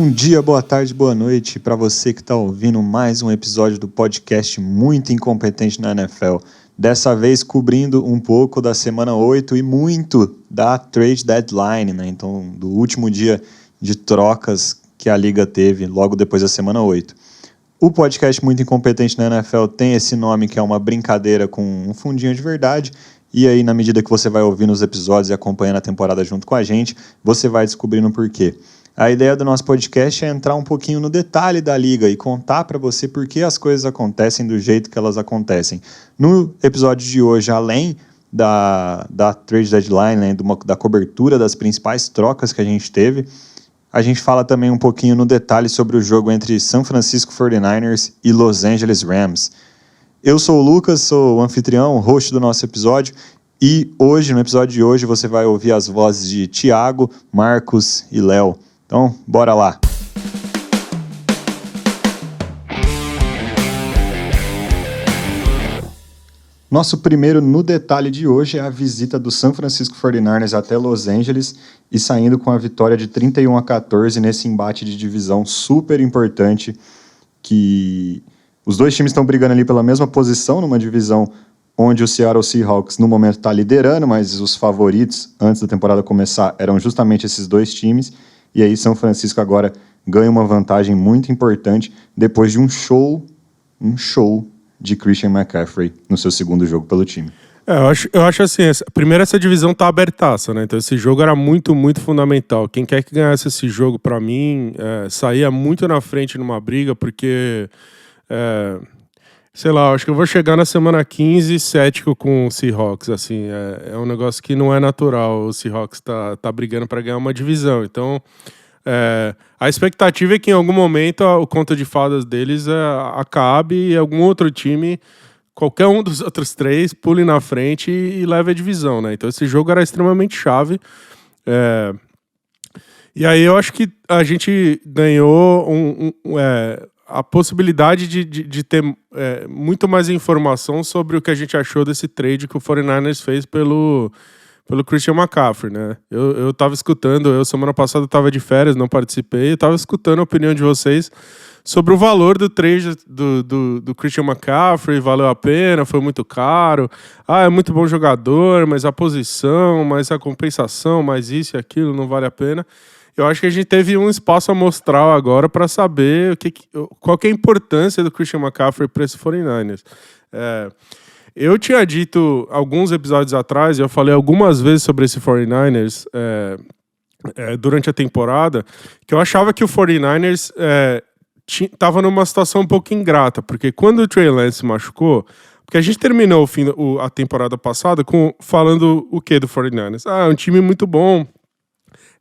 Bom dia, boa tarde, boa noite para você que está ouvindo mais um episódio do podcast Muito Incompetente na NFL. Dessa vez cobrindo um pouco da semana 8 e muito da trade deadline, né? Então, do último dia de trocas que a liga teve logo depois da semana 8. O podcast Muito Incompetente na NFL tem esse nome que é uma brincadeira com um fundinho de verdade. E aí, na medida que você vai ouvindo os episódios e acompanhando a temporada junto com a gente, você vai descobrindo o porquê. A ideia do nosso podcast é entrar um pouquinho no detalhe da liga e contar para você por que as coisas acontecem do jeito que elas acontecem. No episódio de hoje, além da trade deadline, né, da cobertura das principais trocas que a gente teve, a gente fala também um pouquinho no detalhe sobre o jogo entre San Francisco 49ers e Los Angeles Rams. Eu sou o Lucas, sou o anfitrião, o host do nosso episódio, e hoje, no episódio de hoje, você vai ouvir as vozes de Thiago, Marcos e Léo. Então, bora lá! Nosso primeiro no detalhe de hoje é a visita do San Francisco 49ers até Los Angeles e saindo com a vitória de 31-14 nesse embate de divisão super importante, que os dois times estão brigando ali pela mesma posição numa divisão onde o Seattle Seahawks no momento está liderando, mas os favoritos antes da temporada começar eram justamente esses dois times. E aí São Francisco agora ganha uma vantagem muito importante depois de um show de Christian McCaffrey no seu segundo jogo pelo time. Eu acho assim, primeiro essa divisão tá abertaça, né? Então esse jogo era muito, muito fundamental. Quem quer que ganhasse esse jogo, para mim, saía muito na frente numa briga, porque, sei lá, acho que eu vou chegar na semana 15 cético com o Seahawks, assim, é um negócio que não é natural. O Seahawks tá brigando para ganhar uma divisão, então a expectativa é que em algum momento o conto de fadas deles acabe e algum outro time, qualquer um dos outros três, pule na frente e leve a divisão, né? Então esse jogo era extremamente chave. E aí eu acho que a gente ganhou a possibilidade de ter muito mais informação sobre o que a gente achou desse trade que o 49ers fez pelo Christian McCaffrey, né? Eu tava escutando, semana passada eu tava de férias, não participei, eu tava escutando a opinião de vocês sobre o valor do trade do Christian McCaffrey, valeu a pena, foi muito caro, é muito bom jogador, mas a posição, mas a compensação, mais isso e aquilo, não vale a pena. Eu acho que a gente teve um espaço amostral agora para saber qual que é a importância do Christian McCaffrey para esse 49ers. Eu tinha dito alguns episódios atrás, e eu falei algumas vezes sobre esse 49ers durante a temporada, que eu achava que o 49ers estava numa situação um pouco ingrata, porque quando o Trey Lance se machucou, porque a gente terminou a temporada passada falando o que do 49ers? É um time muito bom,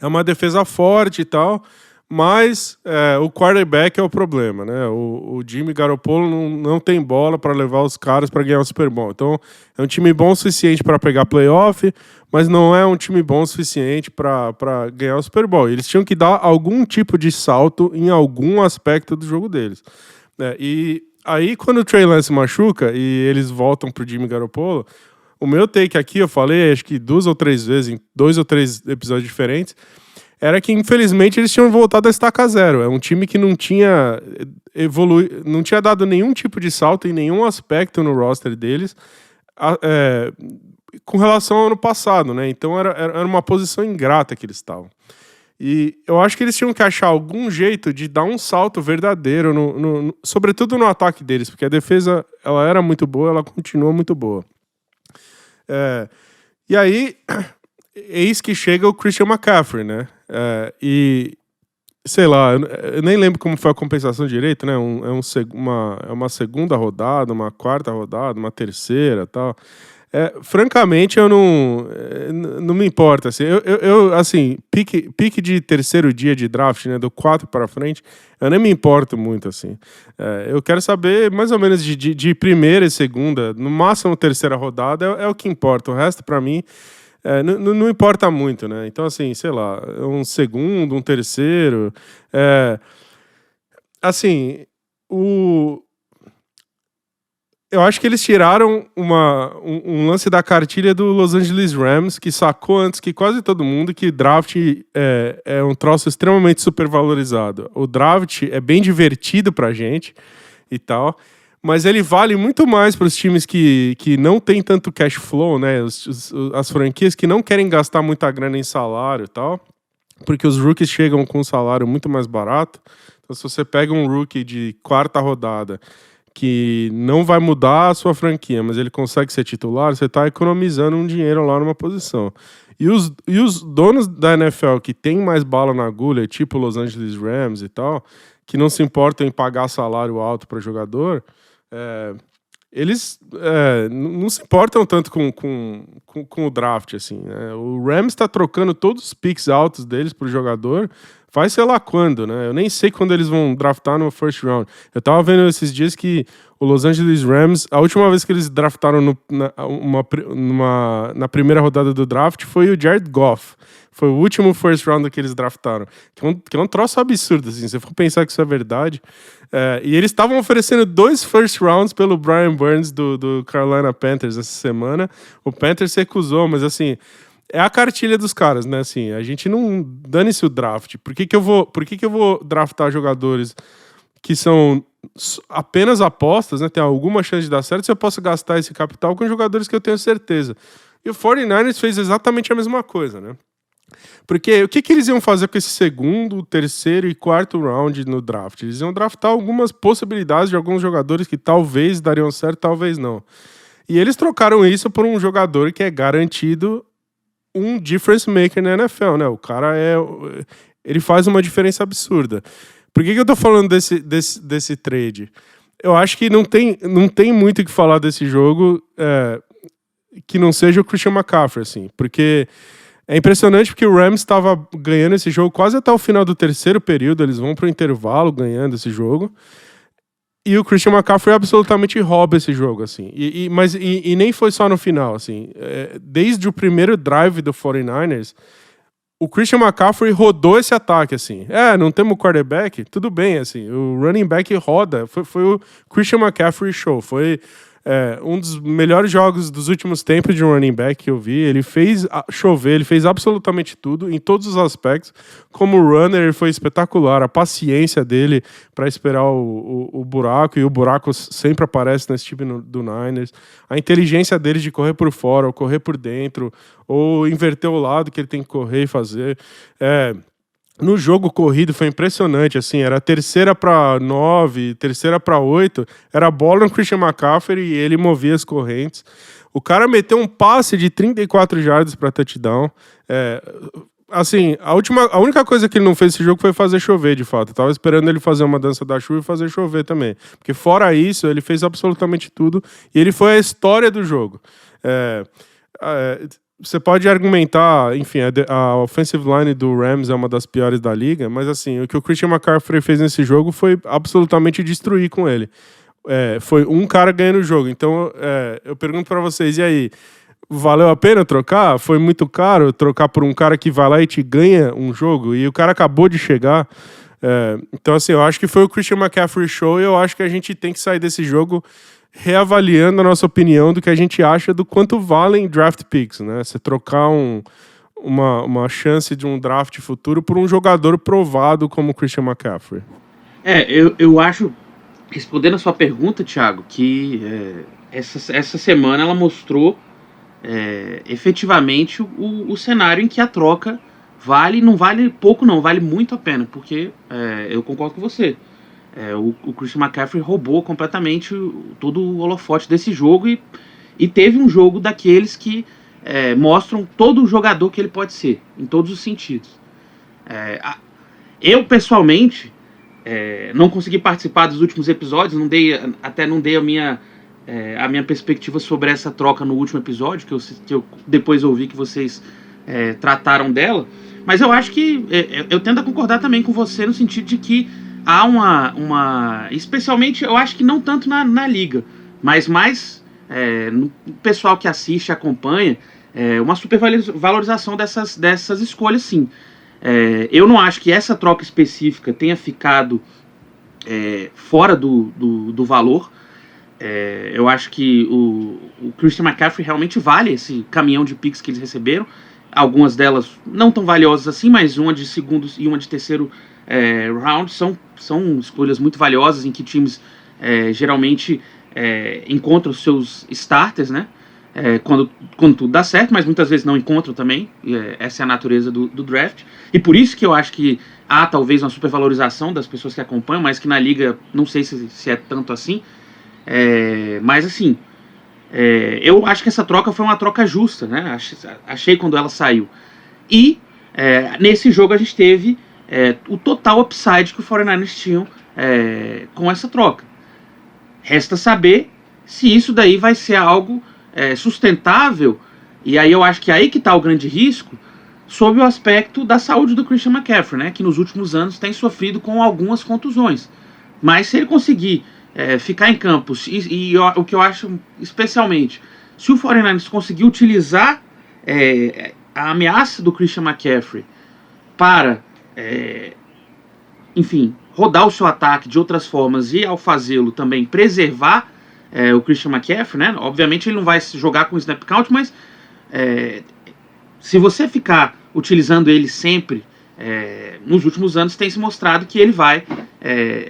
é uma defesa forte e tal, mas o quarterback é o problema, né? O Jimmy Garoppolo não tem bola para levar os caras para ganhar o Super Bowl. Então, é um time bom o suficiente para pegar playoff, mas não é um time bom o suficiente para ganhar o Super Bowl. Eles tinham que dar algum tipo de salto em algum aspecto do jogo deles. E aí, quando o Trey Lance machuca e eles voltam pro Jimmy Garoppolo, o meu take aqui, eu falei, acho que 2 ou 3 vezes, em 2 ou 3 episódios diferentes, era que, infelizmente, eles tinham voltado a estaca zero. É um time que não tinha não tinha dado nenhum tipo de salto em nenhum aspecto no roster deles com relação ao ano passado, né? Então era uma posição ingrata que eles estavam. E eu acho que eles tinham que achar algum jeito de dar um salto verdadeiro, sobretudo no ataque deles, porque a defesa ela era muito boa, ela continua muito boa. E aí, eis que chega o Christian McCaffrey, né? E, sei lá, eu nem lembro como foi a compensação direito, né? É uma segunda rodada, uma quarta rodada, uma terceira e tal. Francamente, eu não me importa. Assim, eu assim, pique de terceiro dia de draft, né? Do 4 para frente, eu nem me importo muito, assim. Eu quero saber mais ou menos de primeira e segunda, no máximo terceira rodada, é o que importa. O resto, para mim, não importa muito, né? Então, assim, sei lá, um segundo, um terceiro. Assim, eu acho que eles tiraram um lance da cartilha do Los Angeles Rams, que sacou antes que quase todo mundo que draft é um troço extremamente supervalorizado. O draft é bem divertido pra gente e tal, mas ele vale muito mais para os times que não tem tanto cash flow, né? As franquias que não querem gastar muita grana em salário e tal, porque os rookies chegam com um salário muito mais barato. Então, se você pega um rookie de 4ª rodada que não vai mudar a sua franquia, mas ele consegue ser titular, você está economizando um dinheiro lá numa posição. E os donos da NFL que tem mais bala na agulha, tipo Los Angeles Rams e tal, que não se importam em pagar salário alto para jogador, eles não se importam tanto com o draft, assim, né? O Rams está trocando todos os picks altos deles pro jogador, faz sei lá quando, né? Eu nem sei quando eles vão draftar no first round. Eu tava vendo esses dias que o Los Angeles Rams, a última vez que eles draftaram na primeira rodada do draft foi o Jared Goff. Foi o último first round que eles draftaram. Que é um troço absurdo, assim, se você for pensar que isso é verdade. E eles estavam oferecendo 2 first rounds pelo Brian Burns do Carolina Panthers essa semana. O Panthers se recusou, mas assim, é a cartilha dos caras, né? Assim, a gente não dane-se o draft. Por que eu vou draftar jogadores que são apenas apostas, né? Tem alguma chance de dar certo se eu posso gastar esse capital com jogadores que eu tenho certeza. E o 49ers fez exatamente a mesma coisa, né? Porque o que eles iam fazer com esse segundo, terceiro e quarto round no draft? Eles iam draftar algumas possibilidades de alguns jogadores que talvez dariam certo, talvez não. E eles trocaram isso por um jogador que é garantido um difference maker na NFL, né? O cara ele faz uma diferença absurda. Por que eu tô falando desse trade? Eu acho que não tem muito o que falar desse jogo que não seja o Christian McCaffrey, assim, porque é impressionante porque o Rams estava ganhando esse jogo quase até o final do terceiro período, eles vão pro intervalo ganhando esse jogo, e o Christian McCaffrey absolutamente rouba esse jogo, assim, mas nem foi só no final, assim, desde o primeiro drive do 49ers, o Christian McCaffrey rodou esse ataque, assim. Não temos quarterback? Tudo bem, assim. O running back roda. Foi o Christian McCaffrey show. Foi um dos melhores jogos dos últimos tempos de um running back que eu vi. Ele fez chover, ele fez absolutamente tudo, em todos os aspectos. Como runner, ele foi espetacular. A paciência dele para esperar o buraco, e o buraco sempre aparece nesse time do Niners. A inteligência dele de correr por fora, ou correr por dentro, ou inverter o lado que ele tem que correr e fazer. No jogo corrido foi impressionante, assim, era 3ª para 9, 3ª para 8, era bola no Christian McCaffrey e ele movia as correntes. O cara meteu um passe de 34 jardas para touchdown. Assim, a única coisa que ele não fez nesse jogo foi fazer chover, de fato. Eu tava esperando ele fazer uma dança da chuva e fazer chover também. Porque fora isso, ele fez absolutamente tudo e ele foi a história do jogo. Você pode argumentar, enfim, a offensive line do Rams é uma das piores da liga, mas assim, o que o Christian McCaffrey fez nesse jogo foi absolutamente destruir com ele. Foi um cara ganhando o jogo. Então, eu pergunto pra vocês, e aí, valeu a pena trocar? Foi muito caro trocar por um cara que vai lá e te ganha um jogo? E o cara acabou de chegar. Então, assim, eu acho que foi o Christian McCaffrey show e eu acho que a gente tem que sair desse jogo reavaliando a nossa opinião do que a gente acha do quanto valem draft picks, né? Você trocar uma chance de um draft futuro por um jogador provado como o Christian McCaffrey. Eu acho, respondendo a sua pergunta, Thiago, que essa semana ela mostrou efetivamente o cenário em que a troca não vale pouco não, vale muito a pena, porque eu concordo com você. O Christian McCaffrey roubou completamente todo o holofote desse jogo e teve um jogo daqueles que mostram todo o jogador que ele pode ser, em todos os sentidos. Eu, pessoalmente, não consegui participar dos últimos episódios, não dei a minha perspectiva sobre essa troca no último episódio, que eu depois ouvi que vocês trataram dela, mas eu acho que eu tendo a concordar também com você no sentido de que há especialmente, eu acho que não tanto na liga, mas mais no pessoal que assiste e acompanha, uma supervalorização dessas escolhas, sim. Eu não acho que essa troca específica tenha ficado fora do valor. Eu acho que o Christian McCaffrey realmente vale esse caminhão de picks que eles receberam. Algumas delas não tão valiosas assim, mas uma de segundo e uma de terceiro round são escolhas muito valiosas em que times geralmente encontram os seus starters, né? Quando tudo dá certo, mas muitas vezes não encontram também. Essa é a natureza do draft. E por isso que eu acho que há talvez uma supervalorização das pessoas que acompanham, mas que na liga não sei se é tanto assim. Mas assim, eu acho que essa troca foi uma troca justa, né? Achei quando ela saiu. E nesse jogo a gente teve o total upside que o 49ers tinham com essa troca. Resta saber se isso daí vai ser algo sustentável, e aí eu acho que aí que está o grande risco, sob o aspecto da saúde do Christian McCaffrey, né, que nos últimos anos tem sofrido com algumas contusões. Mas se ele conseguir ficar em campo, o que eu acho especialmente, se o 49ers conseguir utilizar a ameaça do Christian McCaffrey para, enfim, rodar o seu ataque de outras formas e, ao fazê-lo, também preservar o Christian McCaffrey, né? Obviamente ele não vai jogar com snap count, mas se você ficar utilizando ele sempre, nos últimos anos tem se mostrado que ele vai,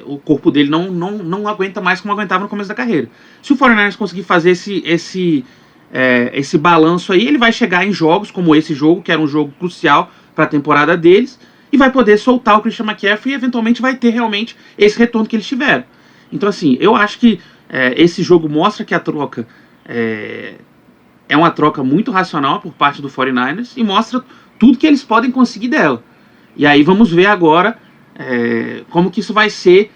o corpo dele não aguenta mais como aguentava no começo da carreira. Se o 49ers conseguir fazer esse balanço aí, ele vai chegar em jogos como esse jogo, que era um jogo crucial para a temporada deles, e vai poder soltar o Christian McCaffrey e eventualmente vai ter realmente esse retorno que eles tiveram. Então assim, eu acho que esse jogo mostra que a troca é uma troca muito racional por parte do 49ers e mostra tudo que eles podem conseguir dela. E aí vamos ver agora como que isso vai ser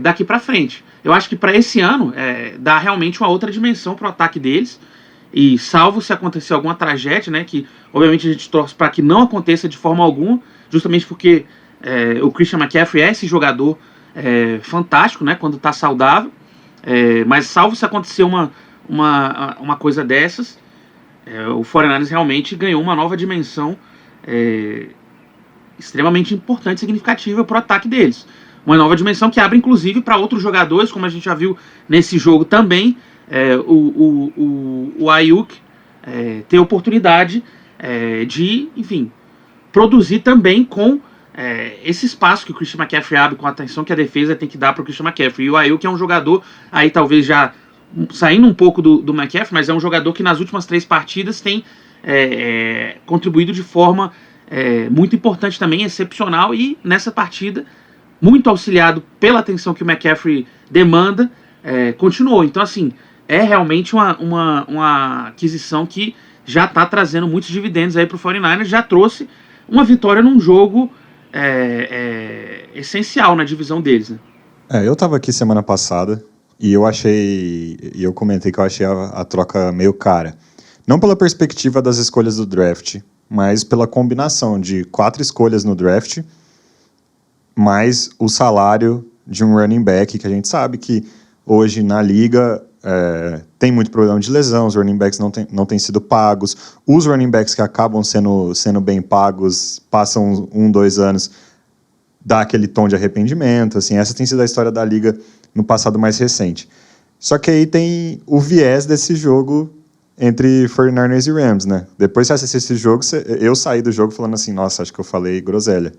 daqui para frente. Eu acho que para esse ano dá realmente uma outra dimensão para o ataque deles, e salvo se acontecer alguma tragédia, né, que obviamente a gente torce para que não aconteça de forma alguma, justamente porque o Christian McCaffrey é esse jogador fantástico, né, quando está saudável. Mas salvo se acontecer uma coisa dessas, o 49ers realmente ganhou uma nova dimensão extremamente importante e significativa para o ataque deles. Uma nova dimensão que abre inclusive para outros jogadores, como a gente já viu nesse jogo também, o Aiyuk ter oportunidade de, enfim, produzir também com esse espaço que o Christian McCaffrey abre, com a atenção que a defesa tem que dar para o Christian McCaffrey. E o Aiyuk é um jogador, aí talvez já saindo um pouco do McCaffrey, mas é um jogador que nas últimas 3 partidas tem contribuído de forma muito importante também, excepcional, e nessa partida, muito auxiliado pela atenção que o McCaffrey demanda, continuou. Então assim, é realmente uma aquisição que já está trazendo muitos dividendos aí para o 49ers, já trouxe uma vitória num jogo essencial na divisão deles, né? Eu tava aqui semana passada e eu comentei que eu achei a troca meio cara. Não pela perspectiva das escolhas do draft, mas pela combinação de 4 escolhas no draft, mais o salário de um running back, que a gente sabe que hoje na liga tem muito problema de lesão, os running backs não têm sido pagos, os running backs que acabam sendo bem pagos, passam 1-2 anos, dá aquele tom de arrependimento, assim, essa tem sido a história da liga no passado mais recente. Só que aí tem o viés desse jogo entre 49ers e Rams, né? Depois que você assistir esse jogo, eu saí do jogo falando assim, nossa, acho que eu falei groselha.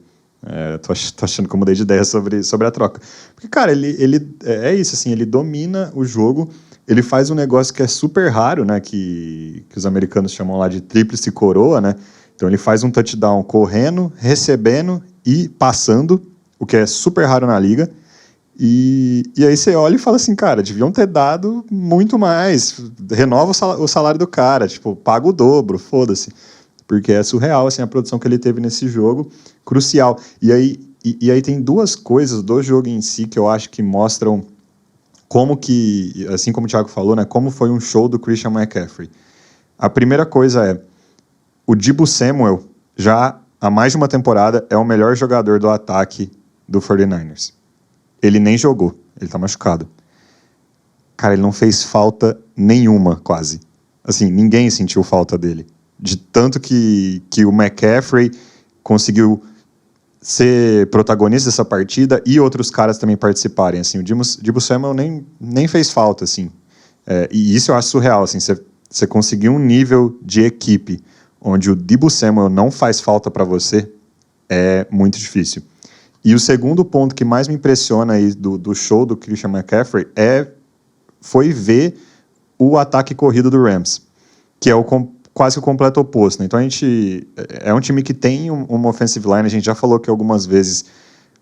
Tô achando que eu mudei de ideia sobre a troca. Porque, cara, ele é isso, assim, ele domina o jogo, ele faz um negócio que é super raro, né, que os americanos chamam lá de tríplice coroa, né? Então ele faz um touchdown correndo, recebendo e passando, o que é super raro na liga. E aí você olha e fala assim, cara, deviam ter dado muito mais, renova o salário do cara, tipo, paga o dobro, foda-se. Porque é surreal, assim, a produção que ele teve nesse jogo, crucial. E aí tem 2 coisas do jogo em si que eu acho que mostram como que, assim como o Thiago falou, né, como foi um show do Christian McCaffrey. A primeira coisa é, o Deebo Samuel, já há mais de uma temporada, é o melhor jogador do ataque do 49ers. Ele nem jogou, ele tá machucado. Cara, ele não fez falta nenhuma, quase. Assim, ninguém sentiu falta dele. De tanto que o McCaffrey conseguiu ser protagonista dessa partida e outros caras também participarem. Assim, o Deebo Samuel nem fez falta, assim. E isso eu acho surreal, assim, você conseguir um nível de equipe onde o Deebo Samuel não faz falta para você é muito difícil. E o segundo ponto que mais me impressiona aí do show do Christian McCaffrey foi ver o ataque corrido do Rams, que é quase o completo oposto, né? Então é um time que tem uma offensive line, a gente já falou que algumas vezes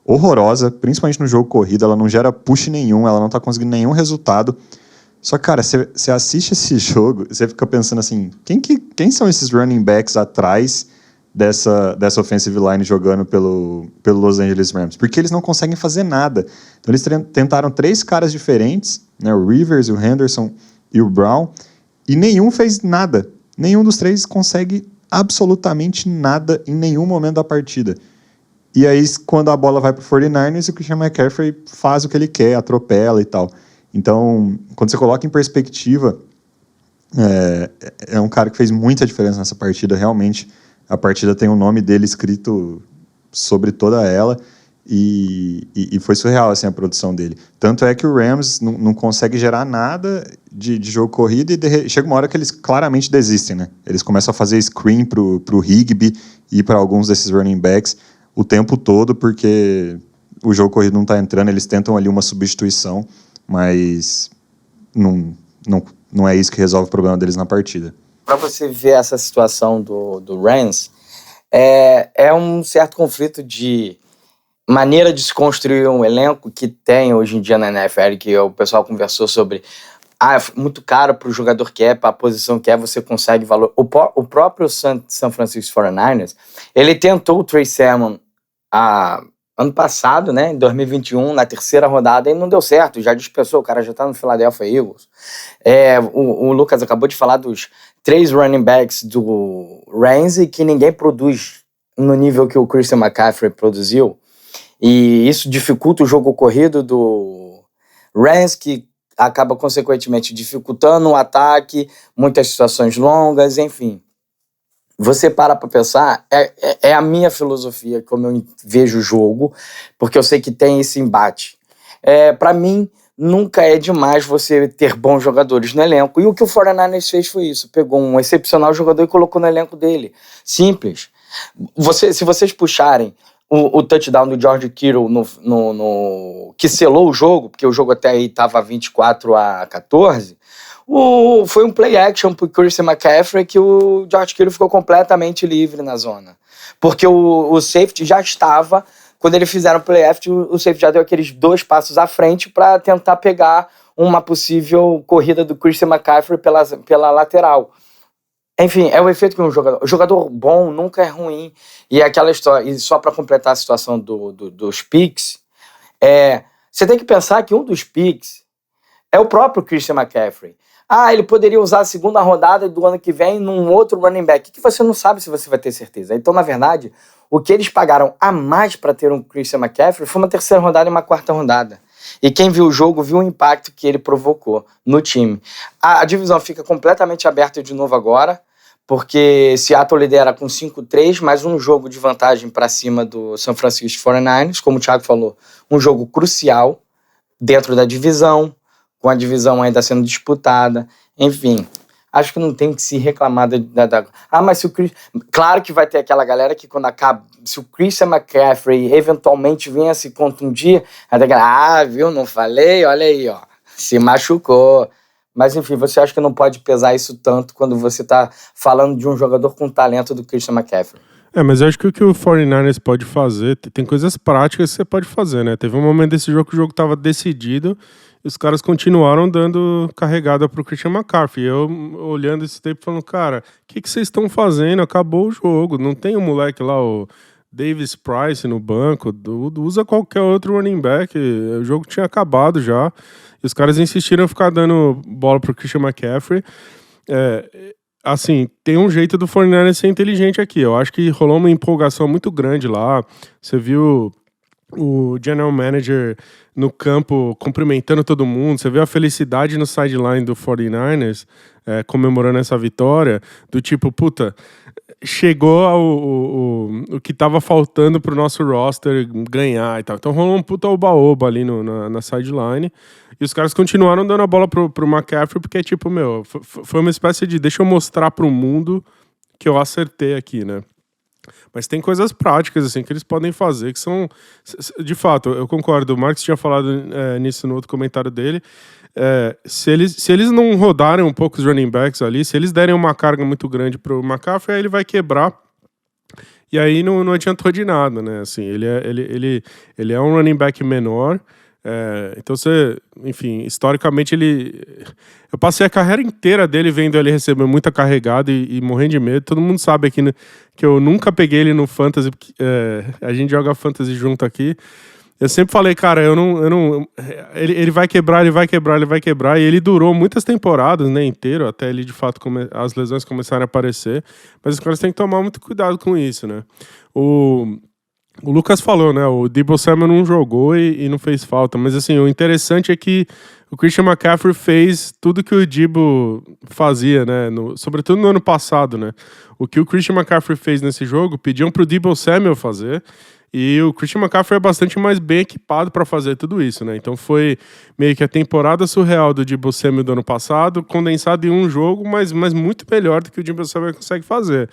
horrorosa, principalmente no jogo corrido, ela não gera push nenhum, ela não tá conseguindo nenhum resultado. Só que, cara, você assiste esse jogo, você fica pensando assim, quem são esses running backs atrás dessa offensive line jogando pelo Los Angeles Rams? Porque eles não conseguem fazer nada. Então eles tentaram 3 caras diferentes, né, o Rivers, o Henderson e o Brown, e nenhum fez nada. Nenhum dos 3 consegue absolutamente nada em nenhum momento da partida. E aí, quando a bola vai pro 49ers, o Christian McCaffrey faz o que ele quer, atropela e tal. Então, quando você coloca em perspectiva, é um cara que fez muita diferença nessa partida. Realmente, a partida tem o nome dele escrito sobre toda ela, e foi surreal assim, a produção dele. Tanto é que o Rams não consegue gerar nada de jogo corrido, e chega uma hora que eles claramente desistem, né? Eles começam a fazer screen pro Higbee e para alguns desses running backs o tempo todo, porque o jogo corrido não está entrando, eles tentam ali uma substituição, mas não é isso que resolve o problema deles na partida. Para você ver essa situação do Rams, é um certo conflito de maneira de se construir um elenco que tem hoje em dia na NFL, que o pessoal conversou sobre é muito caro para o jogador que para a posição que você consegue valor. O próprio San Francisco 49ers, ele tentou o Trey Sermon ano passado, né, em 2021, na 3ª rodada, e não deu certo, já dispensou, o cara já tá no Philadelphia Eagles. O Lucas acabou de falar dos 3 running backs do Rams que ninguém produz no nível que o Christian McCaffrey produziu, e isso dificulta o jogo corrido do Rams, que acaba consequentemente dificultando o ataque, muitas situações longas, enfim. Você para pensar, é a minha filosofia, como eu vejo o jogo, porque eu sei que tem esse embate. Para mim, nunca é demais você ter bons jogadores no elenco. E o que o 49ers fez foi isso. Pegou um excepcional jogador e colocou no elenco dele. Simples. Se vocês puxarem o touchdown do George Kittle que selou o jogo, porque o jogo até aí estava 24-14, foi um play action pro Christian McCaffrey que o George Kittle ficou completamente livre na zona. Porque o safety já estava, quando eles fizeram o play action, o safety já deu aqueles 2 passos à frente para tentar pegar uma possível corrida do Christian McCaffrey pela lateral. Enfim, é o efeito que um jogador bom nunca é ruim. E aquela história, e só para completar a situação dos picks, você tem que pensar que um dos picks é o próprio Christian McCaffrey. Ele poderia usar a 2ª rodada do ano que vem num outro running back, que você não sabe se você vai ter certeza. Então, na verdade, o que eles pagaram a mais para ter um Christian McCaffrey foi uma 3ª rodada e uma 4ª rodada. E quem viu o jogo viu o impacto que ele provocou no time. A divisão fica completamente aberta de novo agora, porque Seattle lidera com 5-3, mais um jogo de vantagem para cima do San Francisco 49ers, como o Thiago falou, um jogo crucial dentro da divisão, com a divisão ainda sendo disputada, enfim, acho que não tem que se reclamar mas se o Chris... Claro que vai ter aquela galera que quando acaba, se o Christian McCaffrey eventualmente venha se contundir, viu, não falei, olha aí, ó, se machucou. Mas enfim, você acha que não pode pesar isso tanto quando você tá falando de um jogador com talento do Christian McCaffrey? Mas eu acho que o que o 49ers pode fazer, tem coisas práticas que você pode fazer, né? Teve um momento desse jogo que o jogo tava decidido, e os caras continuaram dando carregada pro Christian McCaffrey. Eu olhando esse tempo falando, cara, o que vocês estão fazendo? Acabou o jogo. Não tem um moleque lá, o Davis Price no banco, usa qualquer outro running back. O jogo tinha acabado já. E os caras insistiram em ficar dando bola pro Christian McCaffrey. Assim, tem um jeito do 49ers ser inteligente aqui. Eu acho que rolou uma empolgação muito grande lá. Você viu o general manager no campo cumprimentando todo mundo, você vê a felicidade no sideline do 49ers, comemorando essa vitória, do tipo, puta, chegou o que tava faltando pro nosso roster ganhar e tal. Então rolou um puta oba-oba ali na sideline, e os caras continuaram dando a bola pro McCaffrey, porque, tipo, foi uma espécie de deixa eu mostrar pro mundo que eu acertei aqui, né? Mas tem coisas práticas, assim, que eles podem fazer, que são... De fato, eu concordo, o Marcos tinha falado nisso no outro comentário dele. Se eles não rodarem um pouco os running backs ali, se eles derem uma carga muito grande pro McCaffrey, aí ele vai quebrar. E aí não adiantou de nada, né? Assim, ele é um running back menor. Então enfim, historicamente eu passei a carreira inteira dele vendo ele receber muita carregada e morrendo de medo. Todo mundo sabe aqui, né, que eu nunca peguei ele no Fantasy, porque a gente joga Fantasy junto aqui. Eu sempre falei, cara, ele vai quebrar, e ele durou muitas temporadas, né, inteiro, até ele de fato as lesões começarem a aparecer, mas os caras têm que tomar muito cuidado com isso, né. O Lucas falou, né, o Deebo Samuel não jogou e não fez falta, mas assim, o interessante é que o Christian McCaffrey fez tudo que o Deebo fazia, né, sobretudo no ano passado, né. O que o Christian McCaffrey fez nesse jogo, pediam pro Deebo Samuel fazer, e o Christian McCaffrey é bastante mais bem equipado para fazer tudo isso, né, então foi meio que a temporada surreal do Deebo Samuel do ano passado, condensado em um jogo, mas muito melhor do que o Deebo Samuel consegue fazer.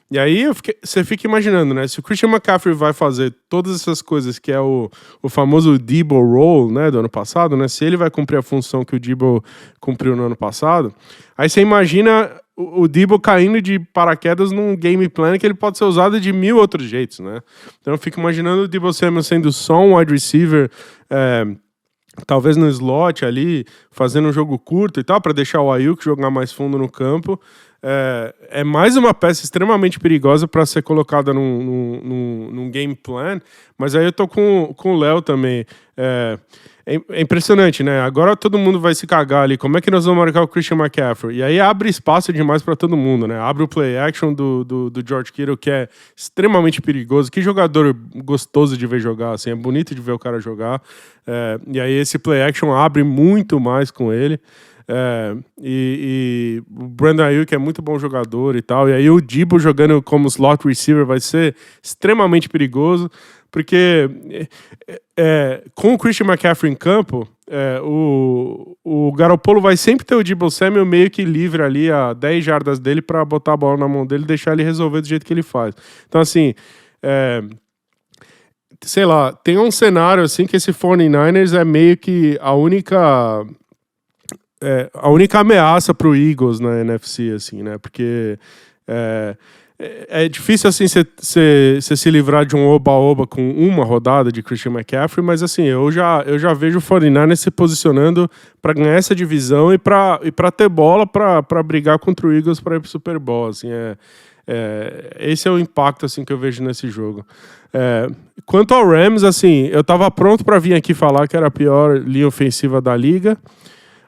E aí você fica imaginando, né? Se o Christian McCaffrey vai fazer todas essas coisas que é o famoso Deebo Roll, né, do ano passado, né? Se ele vai cumprir a função que o Deebo cumpriu no ano passado, aí você imagina o Deebo caindo de paraquedas num game plan que ele pode ser usado de 1000 outros jeitos, né? Então eu fico imaginando o Deebo Samuel sendo só um wide receiver, talvez no slot ali, fazendo um jogo curto e tal, para deixar o Ayuk jogar mais fundo no campo. É mais uma peça extremamente perigosa para ser colocada num game plan, mas aí eu tô com o Léo também. É impressionante, né? Agora todo mundo vai se cagar ali. Como é que nós vamos marcar o Christian McCaffrey? E aí abre espaço demais para todo mundo, né? Abre o play action do George Kittle, que é extremamente perigoso. Que jogador gostoso de ver jogar, assim. É bonito de ver o cara jogar. E aí esse play action abre muito mais com ele. E o Brandon Ayuk é muito bom jogador e tal, e aí o Deebo jogando como slot receiver vai ser extremamente perigoso, porque com o Christian McCaffrey em campo, o Garoppolo vai sempre ter o Deebo Samuel meio que livre ali a 10 jardas dele para botar a bola na mão dele e deixar ele resolver do jeito que ele faz. Então assim, sei lá, tem um cenário assim que esse 49ers é meio que a única ameaça pro Eagles na NFC, assim, né? Porque é difícil, assim, você se livrar de um oba-oba com uma rodada de Christian McCaffrey, mas, assim, eu já vejo o 49ers se posicionando para ganhar essa divisão e para ter bola para brigar contra o Eagles para ir pro Super Bowl, assim, esse é o impacto, assim, que eu vejo nesse jogo. Quanto ao Rams, assim, eu tava pronto para vir aqui falar que era a pior linha ofensiva da liga.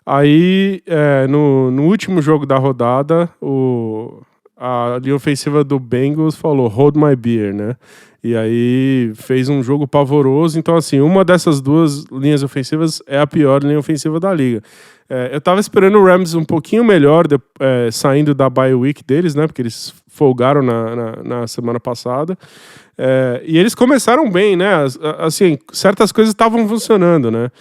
Aí, no último jogo da rodada, a linha ofensiva do Bengals falou hold my beer, né? E aí fez um jogo pavoroso. Então, assim, uma dessas duas linhas ofensivas é a pior linha ofensiva da liga. Eu tava esperando o Rams um pouquinho melhor saindo da bye week deles, né? Porque eles folgaram na semana passada. E eles começaram bem, né? Assim, certas coisas estavam funcionando, né?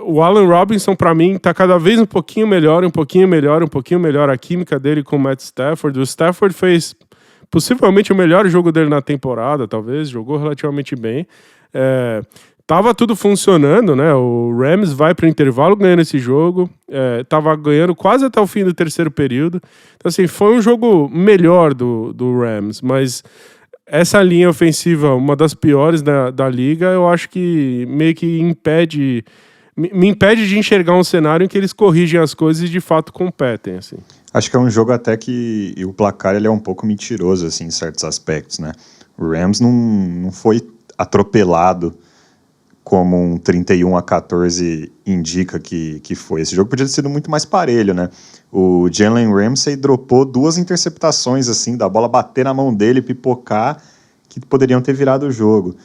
O Allen Robinson, para mim, tá cada vez um pouquinho melhor a química dele com o Matt Stafford. O Stafford fez possivelmente o melhor jogo dele na temporada, talvez, jogou relativamente bem. Tava tudo funcionando, né? O Rams vai para o intervalo ganhando esse jogo, tava ganhando quase até o fim do terceiro período. Então, assim, foi um jogo melhor do Rams, mas essa linha ofensiva, uma das piores da liga, eu acho que meio que me impede de enxergar um cenário em que eles corrigem as coisas e de fato competem, assim. Acho que é um jogo até que o placar ele é um pouco mentiroso, assim, em certos aspectos, né? O Rams não foi atropelado como um 31-14 indica que foi. Esse jogo podia ter sido muito mais parelho, né? O Jalen Ramsey dropou 2 interceptações, assim, da bola bater na mão dele, pipocar, poderiam ter virado o jogo.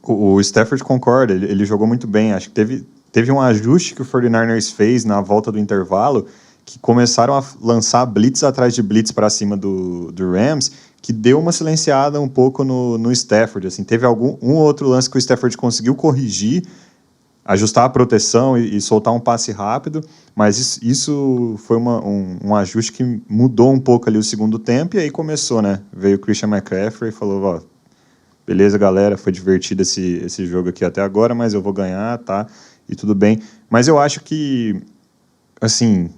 O Stafford concorda, ele jogou muito bem. Acho que teve um ajuste que o 49ers fez na volta do intervalo, que começaram a lançar blitz atrás de blitz para cima do Rams, que deu uma silenciada um pouco no Stafford. Assim, teve um outro lance que o Stafford conseguiu corrigir, ajustar a proteção e soltar um passe rápido, mas isso foi um ajuste que mudou um pouco ali o segundo tempo, e aí começou, né? Veio o Christian McCaffrey e falou, ó, beleza, galera, foi divertido esse jogo aqui até agora, mas eu vou ganhar, tá? E tudo bem. Mas eu acho que, assim,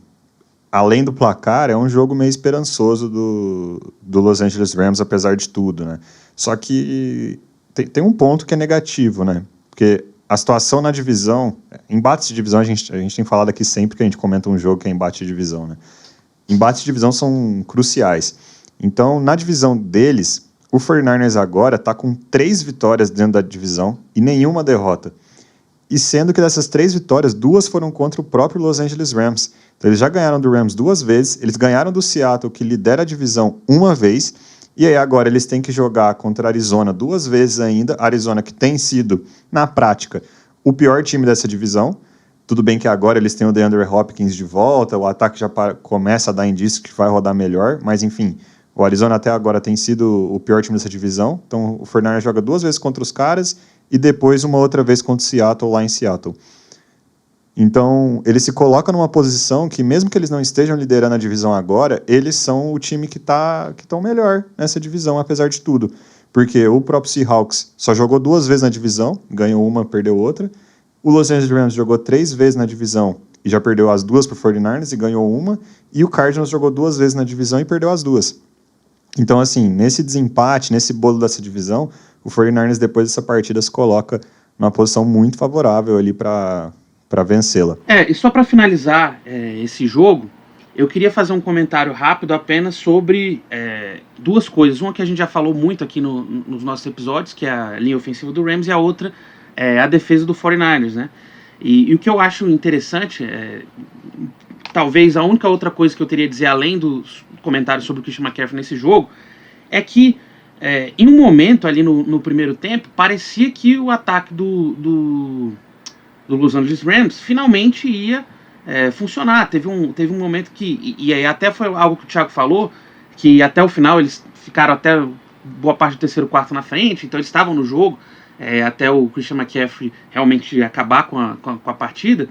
além do placar, é um jogo meio esperançoso do Los Angeles Rams, apesar de tudo, né? Só que tem um ponto que é negativo, né? Porque a situação na divisão, embates de divisão, a gente tem falado aqui sempre que a gente comenta um jogo que é embate de divisão, né? Embates de divisão são cruciais. Então, na divisão deles, o 49ers agora está com 3 vitórias dentro da divisão e nenhuma derrota. E sendo que dessas 3 vitórias, 2 foram contra o próprio Los Angeles Rams. Então, eles já ganharam do Rams 2 vezes, eles ganharam do Seattle, que lidera a divisão, 1 vez, e aí agora eles têm que jogar contra a Arizona 2 vezes ainda, a Arizona que tem sido, na prática, o pior time dessa divisão. Tudo bem que agora eles têm o DeAndre Hopkins de volta, o ataque já começa a dar indício que vai rodar melhor, mas enfim, o Arizona até agora tem sido o pior time dessa divisão. Então o 49ers joga 2 vezes contra os caras e depois uma outra vez contra o Seattle, lá em Seattle. Então, ele se coloca numa posição que, mesmo que eles não estejam liderando a divisão agora, eles são o time que estão melhor nessa divisão, apesar de tudo. Porque o próprio Seahawks só jogou 2 vezes na divisão, ganhou uma, perdeu outra. O Los Angeles Rams jogou 3 vezes na divisão e já perdeu as 2 para o 49ers e ganhou uma. E o Cardinals jogou 2 vezes na divisão e perdeu as 2. Então, assim, nesse desempate, nesse bolo dessa divisão, o 49ers, depois dessa partida, se coloca numa posição muito favorável ali para vencê-la. E só para finalizar esse jogo, eu queria fazer um comentário rápido apenas sobre 2 coisas. Uma que a gente já falou muito aqui nos nossos episódios, que é a linha ofensiva do Rams, e a outra é a defesa do 49ers, né? E o que eu acho interessante, talvez a única outra coisa que eu teria a dizer, além dos comentários sobre o Christian McCaffrey nesse jogo, é que em um momento ali no primeiro tempo, parecia que o ataque do Los Angeles Rams finalmente ia funcionar. Teve um momento que, e aí até foi algo que o Thiago falou, que até o final eles ficaram até boa parte do terceiro quarto na frente, então eles estavam no jogo, até o Christian McCaffrey realmente acabar com a partida,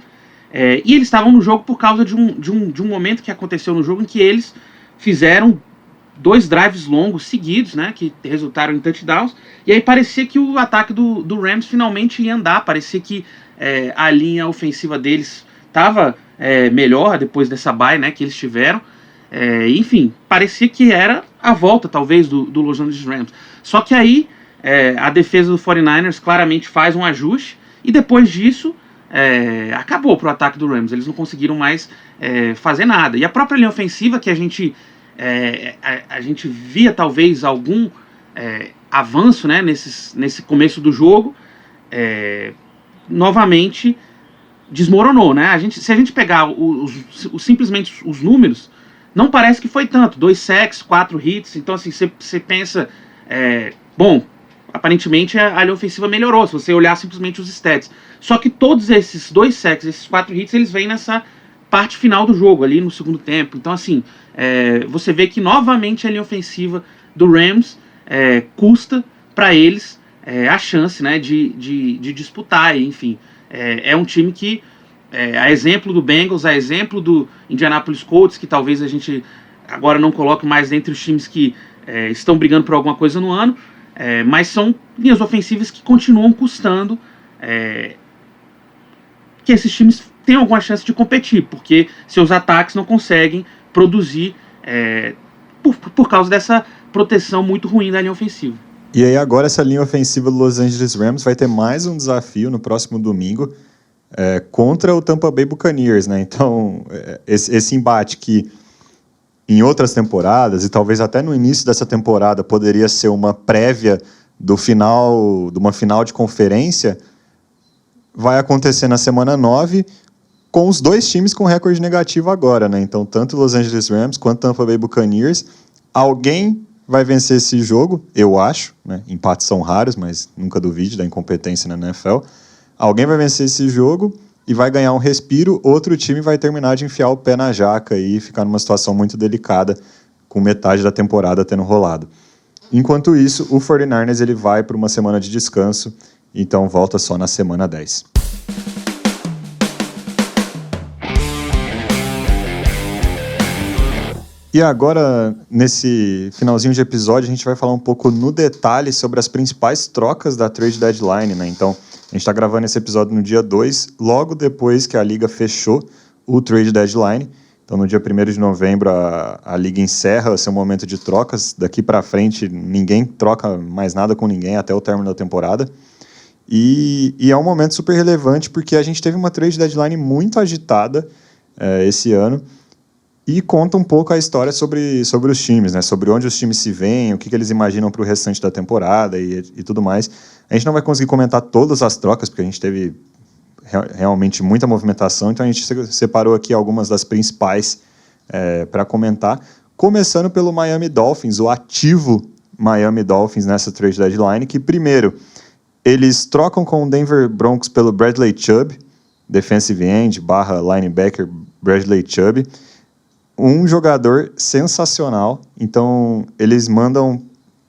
e eles estavam no jogo por causa de um momento que aconteceu no jogo em que eles fizeram 2 drives longos seguidos, né, que resultaram em touchdowns, e aí parecia que o ataque do Rams finalmente ia andar, parecia que a linha ofensiva deles estava melhor depois dessa bye, né, que eles tiveram, enfim, parecia que era a volta talvez do Los Angeles Rams. Só que aí a defesa do 49ers claramente faz um ajuste, e depois disso acabou pro ataque do Rams, eles não conseguiram mais fazer nada. E a própria linha ofensiva, que a gente via talvez algum avanço, né, nesse começo do jogo, novamente desmoronou, né? Se a gente pegar simplesmente os números, não parece que foi tanto. 2 sacks, 4 hits, então assim, você pensa, bom, aparentemente a linha ofensiva melhorou, se você olhar simplesmente os stats. Só que todos esses 2 sacks, esses 4 hits, eles vêm nessa parte final do jogo, ali no segundo tempo. Então assim, você vê que novamente a linha ofensiva do Rams custa para eles a chance, né, de disputar, enfim. É um time que, a exemplo do Bengals, a exemplo do Indianapolis Colts, que talvez a gente agora não coloque mais entre os times que estão brigando por alguma coisa no ano, mas são linhas ofensivas que continuam custando que esses times tenham alguma chance de competir, porque seus ataques não conseguem produzir por causa dessa proteção muito ruim da linha ofensiva. E aí agora essa linha ofensiva do Los Angeles Rams vai ter mais um desafio no próximo domingo contra o Tampa Bay Buccaneers, né? Então, esse embate que em outras temporadas, e talvez até no início dessa temporada, poderia ser uma prévia de uma final de conferência, vai acontecer na semana 9, com os 2 times com recorde negativo agora, né? Então, tanto o Los Angeles Rams quanto o Tampa Bay Buccaneers, alguém vai vencer esse jogo, eu acho, né? Empates são raros, mas nunca duvide da incompetência na NFL. Alguém vai vencer esse jogo e vai ganhar um respiro, outro time vai terminar de enfiar o pé na jaca e ficar numa situação muito delicada, com metade da temporada tendo rolado. Enquanto isso, o 49ers ele vai para uma semana de descanso, então volta só na semana 10. E agora, nesse finalzinho de episódio, a gente vai falar um pouco no detalhe sobre as principais trocas da trade deadline, né? Então, a gente está gravando esse episódio no dia 2, logo depois que a liga fechou o trade deadline. Então, no dia 1º de novembro, a liga encerra seu momento de trocas. Daqui para frente, ninguém troca mais nada com ninguém até o término da temporada. E é um momento super relevante porque a gente teve uma trade deadline muito agitada esse ano. E conta um pouco a história sobre os times, né? Sobre onde os times se veem, o que eles imaginam para o restante da temporada e tudo mais. A gente não vai conseguir comentar todas as trocas, porque a gente teve realmente muita movimentação, então a gente separou aqui algumas das principais para comentar. Começando pelo Miami Dolphins, o ativo Miami Dolphins nessa trade deadline, que primeiro, eles trocam com o Denver Broncos pelo Bradley Chubb, defensive end / linebacker Bradley Chubb, um jogador sensacional. Então, eles mandam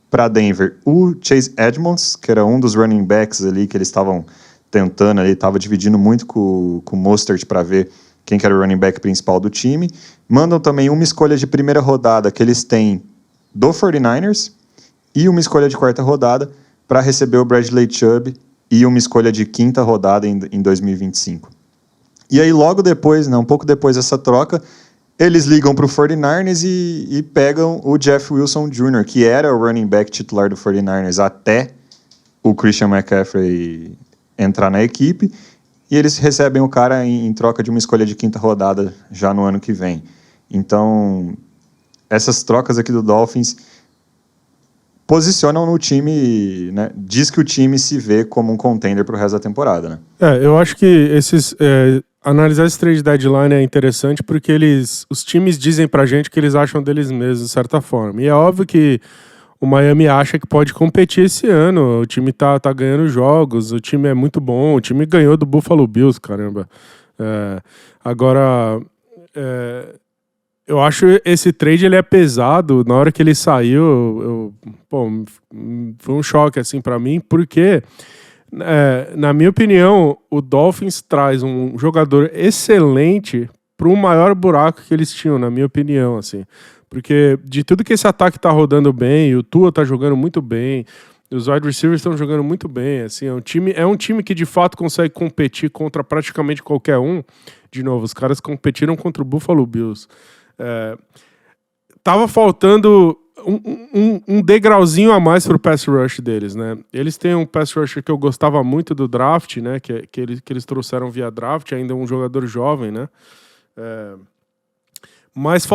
para Denver o Chase Edmonds, que era um dos running backs ali que eles estavam tentando, ele estava dividindo muito com o Mostert para ver quem que era o running back principal do time. Mandam também uma escolha de primeira rodada que eles têm do 49ers e uma escolha de quarta rodada para receber o Bradley Chubb e uma escolha de quinta rodada em 2025. E aí, logo depois, né, um pouco depois dessa troca, eles ligam para o 49ers e pegam o Jeff Wilson Jr., que era o running back titular do 49ers até o Christian McCaffrey entrar na equipe, e eles recebem o cara em troca de uma escolha de quinta rodada já no ano que vem. Então, essas trocas aqui do Dolphins posicionam no time, né? Diz que o time se vê como um contender para o resto da temporada, né? Eu acho que analisar esse trade deadline é interessante porque os times dizem pra gente o que eles acham deles mesmos, de certa forma. E é óbvio que o Miami acha que pode competir esse ano. O time tá ganhando jogos, o time é muito bom, o time ganhou do Buffalo Bills, caramba. Agora, eu acho esse trade ele é pesado. Na hora que ele saiu, foi um choque assim pra mim, porque na minha opinião, o Dolphins traz um jogador excelente para o maior buraco que eles tinham, na minha opinião, assim. Porque de tudo que esse ataque tá rodando bem, o Tua tá jogando muito bem, os wide receivers estão jogando muito bem, assim, é um time que de fato consegue competir contra praticamente qualquer um. De novo, os caras competiram contra o Buffalo Bills. Tava faltando um degrauzinho a mais pro pass rush deles, né? Eles têm um pass rusher que eu gostava muito do draft, né? Que eles trouxeram via draft, ainda um jogador jovem, né? Mas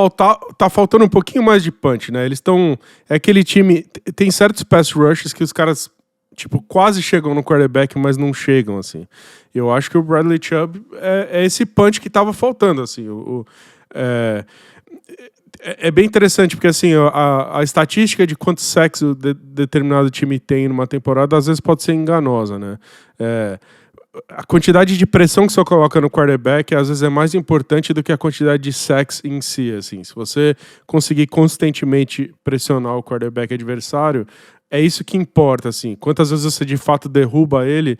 tá faltando um pouquinho mais de punch, né? Eles estão... É aquele time... Tem certos pass rushes que os caras, tipo, quase chegam no quarterback, mas não chegam, assim. Eu acho que o Bradley Chubb é esse punch que tava faltando, assim. É bem interessante, porque assim, a estatística de quantos sacks determinado time tem numa temporada, às vezes pode ser enganosa, né? A quantidade de pressão que você coloca no quarterback, às vezes é mais importante do que a quantidade de sacks em si, assim. Se você conseguir constantemente pressionar o quarterback adversário, é isso que importa, assim. Quantas vezes você de fato derruba ele,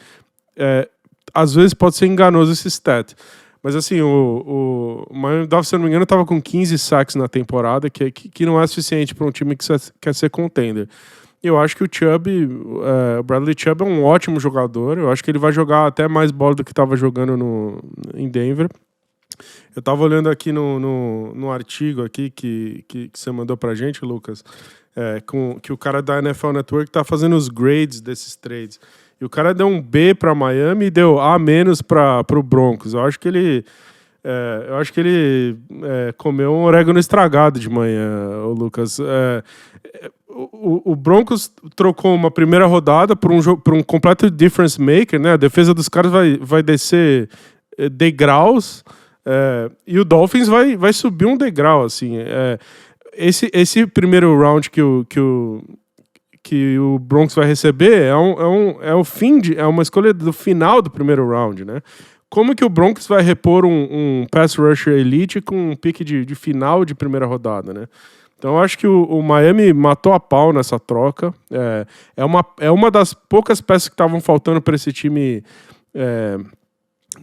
às vezes pode ser enganoso esse stat. Mas assim, o Miami Dolphins, se eu não me engano, estava com 15 sacks na temporada, que não é suficiente para um time que quer ser contender. Eu acho que o Bradley Chubb é um ótimo jogador. Eu acho que ele vai jogar até mais bola do que estava jogando em Denver. Eu estava olhando aqui no artigo aqui que você mandou pra gente, Lucas, que o cara da NFL Network está fazendo os grades desses trades. E o cara deu um B para Miami e deu A- para o Broncos. Eu acho que ele comeu um orégano estragado de manhã, o Lucas. O Broncos trocou uma primeira rodada por um completo difference maker, né? A defesa dos caras vai descer degraus, e o Dolphins vai subir um degrau, assim. esse primeiro round que o Broncos vai receber é uma escolha do final do primeiro round, né? Como que o Broncos vai repor um pass rusher elite com um pique de final de primeira rodada, né? Então eu acho que o Miami matou a pau nessa troca. É uma das poucas peças que estavam faltando para esse time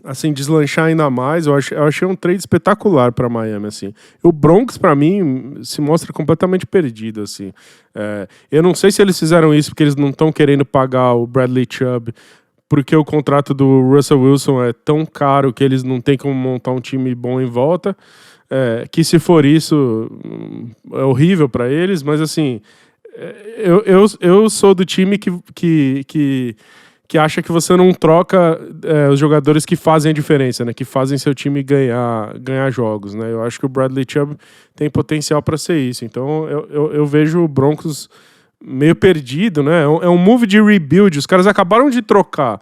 assim, deslanchar ainda mais. Eu achei um trade espetacular para Miami, assim. O Broncos, para mim, se mostra completamente perdido, assim. Eu não sei se eles fizeram isso porque eles não estão querendo pagar o Bradley Chubb, porque o contrato do Russell Wilson é tão caro que eles não têm como montar um time bom em volta, que se for isso, é horrível para eles, mas assim, eu sou do time que acha que você não troca os jogadores que fazem a diferença, né? Que fazem seu time ganhar jogos, né? Eu acho que o Bradley Chubb tem potencial para ser isso. Então eu vejo o Broncos meio perdido, né? É um move de rebuild. Os caras acabaram de trocar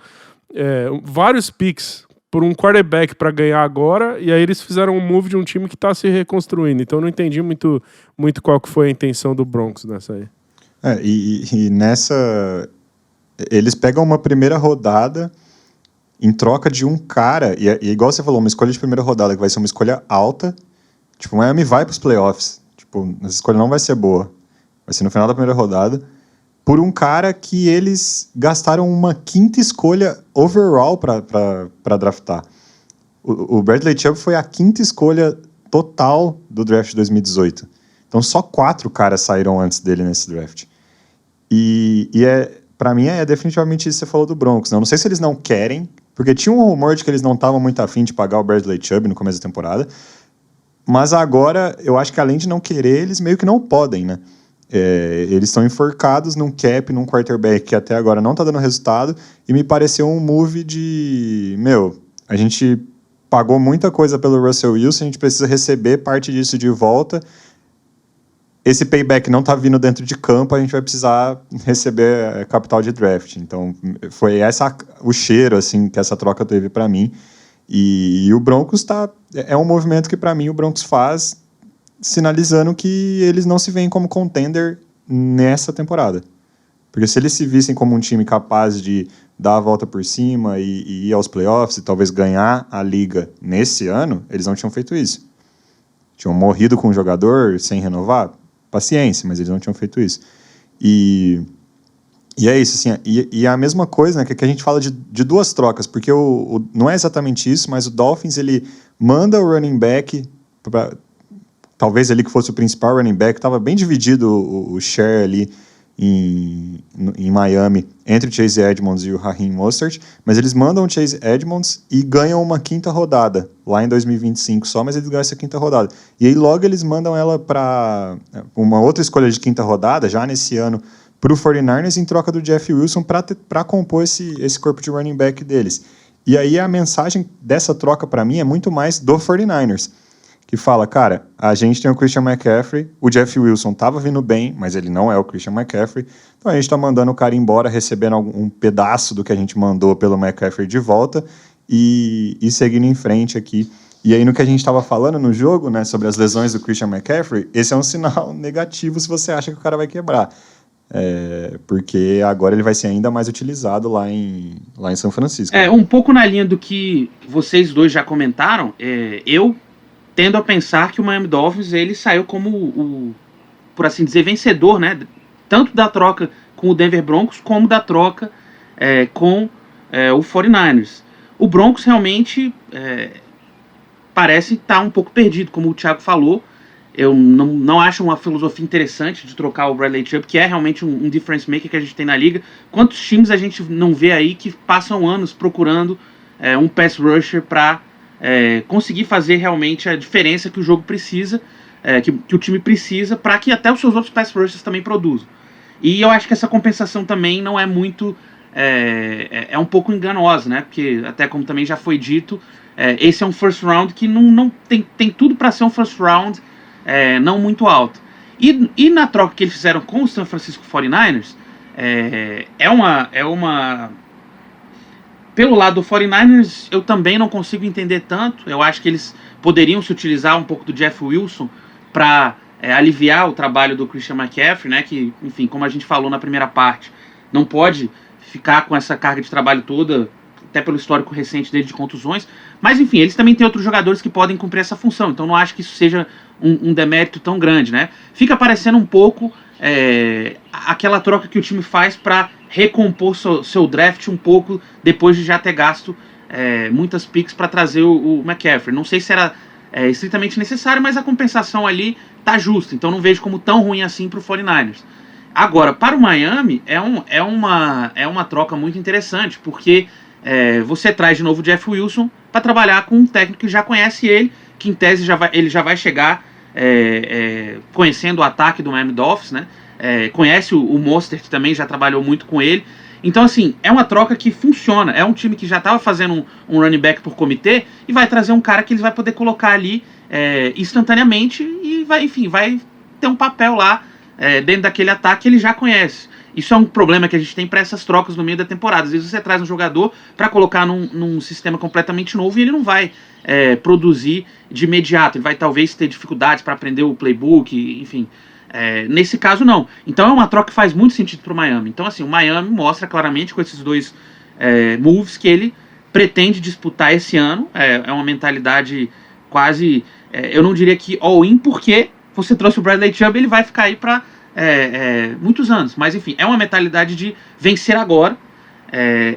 vários picks por um quarterback para ganhar agora, e aí eles fizeram um move de um time que está se reconstruindo. Então eu não entendi muito qual que foi a intenção do Broncos nessa aí. E nessa... Eles pegam uma primeira rodada em troca de um cara, e igual você falou, uma escolha de primeira rodada que vai ser uma escolha alta. Tipo, o Miami vai para os playoffs. Tipo, essa escolha não vai ser boa. Vai ser no final da primeira rodada. Por um cara que eles gastaram uma quinta escolha overall para draftar. O Bradley Chubb foi a quinta escolha total do draft de 2018. Então só 4 caras saíram antes dele nesse draft. Pra mim é definitivamente isso que você falou do Broncos. Não sei se eles não querem, porque tinha um rumor de que eles não estavam muito afim de pagar o Bradley Chubb no começo da temporada, mas agora eu acho que além de não querer, eles meio que não podem, né? Eles estão enforcados num cap, num quarterback que até agora não está dando resultado, e me pareceu um move de... a gente pagou muita coisa pelo Russell Wilson, a gente precisa receber parte disso de volta. Esse payback não está vindo dentro de campo, a gente vai precisar receber capital de draft. Então, foi o cheiro assim, que essa troca teve para mim. E o Broncos é um movimento que, para mim, o Broncos faz, sinalizando que eles não se veem como contender nessa temporada. Porque se eles se vissem como um time capaz de dar a volta por cima e ir aos playoffs e talvez ganhar a liga nesse ano, eles não tinham feito isso. Tinham morrido com o jogador sem renovar. Paciência, mas eles não tinham feito isso. E é isso, assim, e a mesma coisa, né, que a gente fala de 2 trocas, porque não é exatamente isso, mas o Dolphins, ele manda o running back, talvez ali que fosse o principal running back, estava bem dividido o share ali em Miami, entre o Chase Edmonds e o Raheem Mostert, mas eles mandam o Chase Edmonds e ganham uma quinta rodada, lá em 2025 só, mas eles ganham essa quinta rodada. E aí logo eles mandam ela para uma outra escolha de quinta rodada, já nesse ano, para o 49ers, em troca do Jeff Wilson, para compor esse corpo de running back deles. E aí a mensagem dessa troca para mim é muito mais do 49ers, que fala, cara, a gente tem o Christian McCaffrey, o Jeff Wilson estava vindo bem, mas ele não é o Christian McCaffrey, então a gente está mandando o cara embora, recebendo um pedaço do que a gente mandou pelo McCaffrey de volta e seguindo em frente aqui. E aí no que a gente estava falando no jogo, né, sobre as lesões do Christian McCaffrey, esse é um sinal negativo se você acha que o cara vai quebrar. Porque agora ele vai ser ainda mais utilizado lá em São Francisco. Um pouco na linha do que vocês dois já comentaram, eu tendo a pensar que o Miami Dolphins ele saiu como por assim dizer, vencedor, né? Tanto da troca com o Denver Broncos, como da troca com o 49ers. O Broncos realmente parece estar um pouco perdido, como o Thiago falou. Eu não acho uma filosofia interessante de trocar o Bradley Chubb, que é realmente um difference maker que a gente tem na liga. Quantos times a gente não vê aí que passam anos procurando um pass rusher para conseguir fazer realmente a diferença que o jogo precisa, que o time precisa, para que até os seus outros pass rushers também produzam. E eu acho que essa compensação também não é muito... é um pouco enganosa, né? Porque, até como também já foi dito, esse é um first round que não tem tudo para ser um first round não muito alto. E na troca que eles fizeram com o San Francisco 49ers, pelo lado do 49ers, eu também não consigo entender tanto. Eu acho que eles poderiam se utilizar um pouco do Jeff Wilson para aliviar o trabalho do Christian McCaffrey, né, que, enfim, como a gente falou na primeira parte, não pode ficar com essa carga de trabalho toda, até pelo histórico recente dele de contusões, mas enfim, eles também têm outros jogadores que podem cumprir essa função, então não acho que isso seja um demérito tão grande, né? Fica parecendo um pouco aquela troca que o time faz para recompor seu draft um pouco depois de já ter gasto muitas picks para trazer o McCaffrey. Não sei se era estritamente necessário, mas a compensação ali tá justa, então não vejo como tão ruim assim para o 49ers. Agora, para o Miami, é uma troca muito interessante, porque você traz de novo o Jeff Wilson para trabalhar com um técnico que já conhece ele, que em tese ele já vai chegar conhecendo o ataque do Miami Dolphins, né? Conhece o Mostert também, já trabalhou muito com ele. Então, assim, é uma troca que funciona. É um time que já estava fazendo um running back por comitê e vai trazer um cara que eles vai poder colocar ali instantaneamente e vai ter um papel lá dentro daquele ataque que ele já conhece. Isso é um problema que a gente tem para essas trocas no meio da temporada. Às vezes você traz um jogador para colocar num sistema completamente novo e ele não vai produzir de imediato. Ele vai talvez ter dificuldades para aprender o playbook, enfim. Nesse caso, não. Então é uma troca que faz muito sentido para o Miami. Então, assim, o Miami mostra claramente com esses dois moves que ele pretende disputar esse ano. É uma mentalidade quase, eu não diria que all-in, porque você trouxe o Bradley Chubb, ele vai ficar aí para muitos anos. Mas, enfim, é uma mentalidade de vencer agora.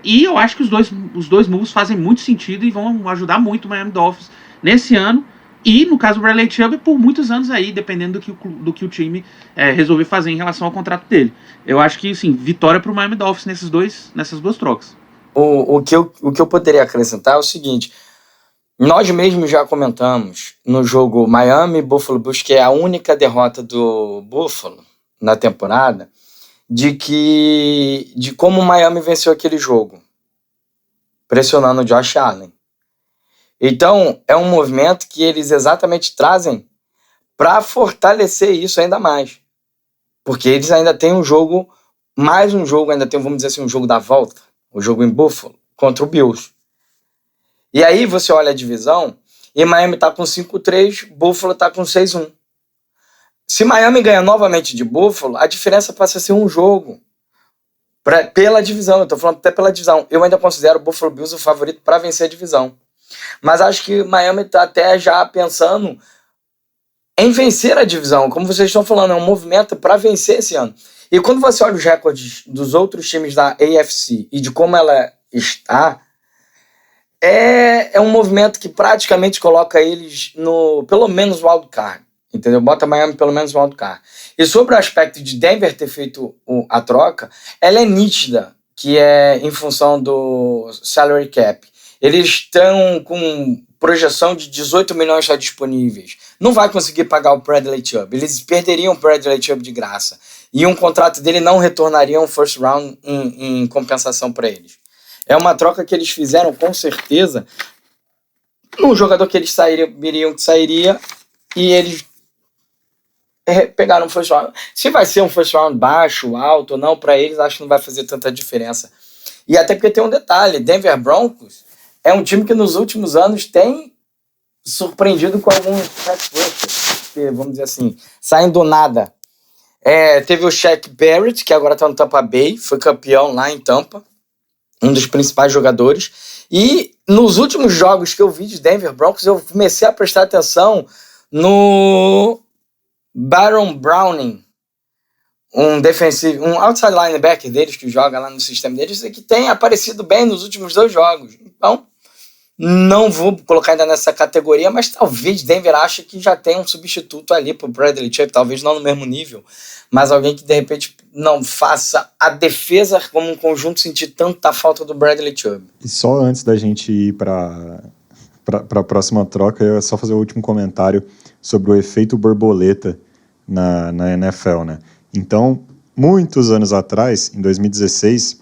E eu acho que os dois moves fazem muito sentido e vão ajudar muito o Miami Dolphins nesse ano. E, no caso do Bradley Chubb, por muitos anos aí, dependendo do que o time resolver fazer em relação ao contrato dele. Eu acho que, sim, vitória para o Miami Dolphins nessas duas trocas. O que eu poderia acrescentar é o seguinte: nós mesmos já comentamos no jogo Miami e Buffalo Bills, que é a única derrota do Buffalo na temporada, de como o Miami venceu aquele jogo, pressionando o Josh Allen. Então, é um movimento que eles exatamente trazem para fortalecer isso ainda mais. Porque eles ainda têm um jogo, ainda tem, vamos dizer assim, um jogo da volta, o jogo em Buffalo, contra o Bills. E aí você olha a divisão, e Miami está com 5-3, Buffalo está com 6-1. Se Miami ganha novamente de Buffalo, a diferença passa a ser um jogo. Pela divisão, eu estou falando até pela divisão. Eu ainda considero o Buffalo Bills o favorito para vencer a divisão. Mas acho que Miami está até já pensando em vencer a divisão. Como vocês estão falando, é um movimento para vencer esse ano. E quando você olha os recordes dos outros times da AFC e de como ela está, é um movimento que praticamente coloca eles no, pelo menos, wild card. Entendeu? Bota Miami pelo menos no wild card. E sobre o aspecto de Denver ter feito a troca, ela é nítida, que é em função do salary cap. Eles estão com projeção de 18 milhões só disponíveis. Não vai conseguir pagar o Bradley Chubb. Eles perderiam o Bradley Chubb de graça. E um contrato dele não retornaria um first round em compensação para eles. É uma troca que eles fizeram com certeza num jogador que eles sairia e eles pegaram um first round. Se vai ser um first round baixo, alto ou não, para eles acho que não vai fazer tanta diferença. E até porque tem um detalhe, Denver Broncos é um time que nos últimos anos tem surpreendido com alguns pass rushers, que, vamos dizer assim, saem do nada. Teve o Shaq Barrett, que agora está no Tampa Bay, foi campeão lá em Tampa, um dos principais jogadores. E nos últimos jogos que eu vi de Denver Broncos, eu comecei a prestar atenção no Baron Browning, um outside linebacker deles que joga lá no sistema deles e que tem aparecido bem nos últimos 2 jogos. Então, não vou colocar ainda nessa categoria, mas talvez Denver ache que já tem um substituto ali pro Bradley Chubb, talvez não no mesmo nível, mas alguém que de repente não faça a defesa como um conjunto sentir tanta falta do Bradley Chubb. E só antes da gente ir para a próxima troca, eu ia só fazer o último comentário sobre o efeito borboleta na NFL, né? Então, muitos anos atrás, em 2016,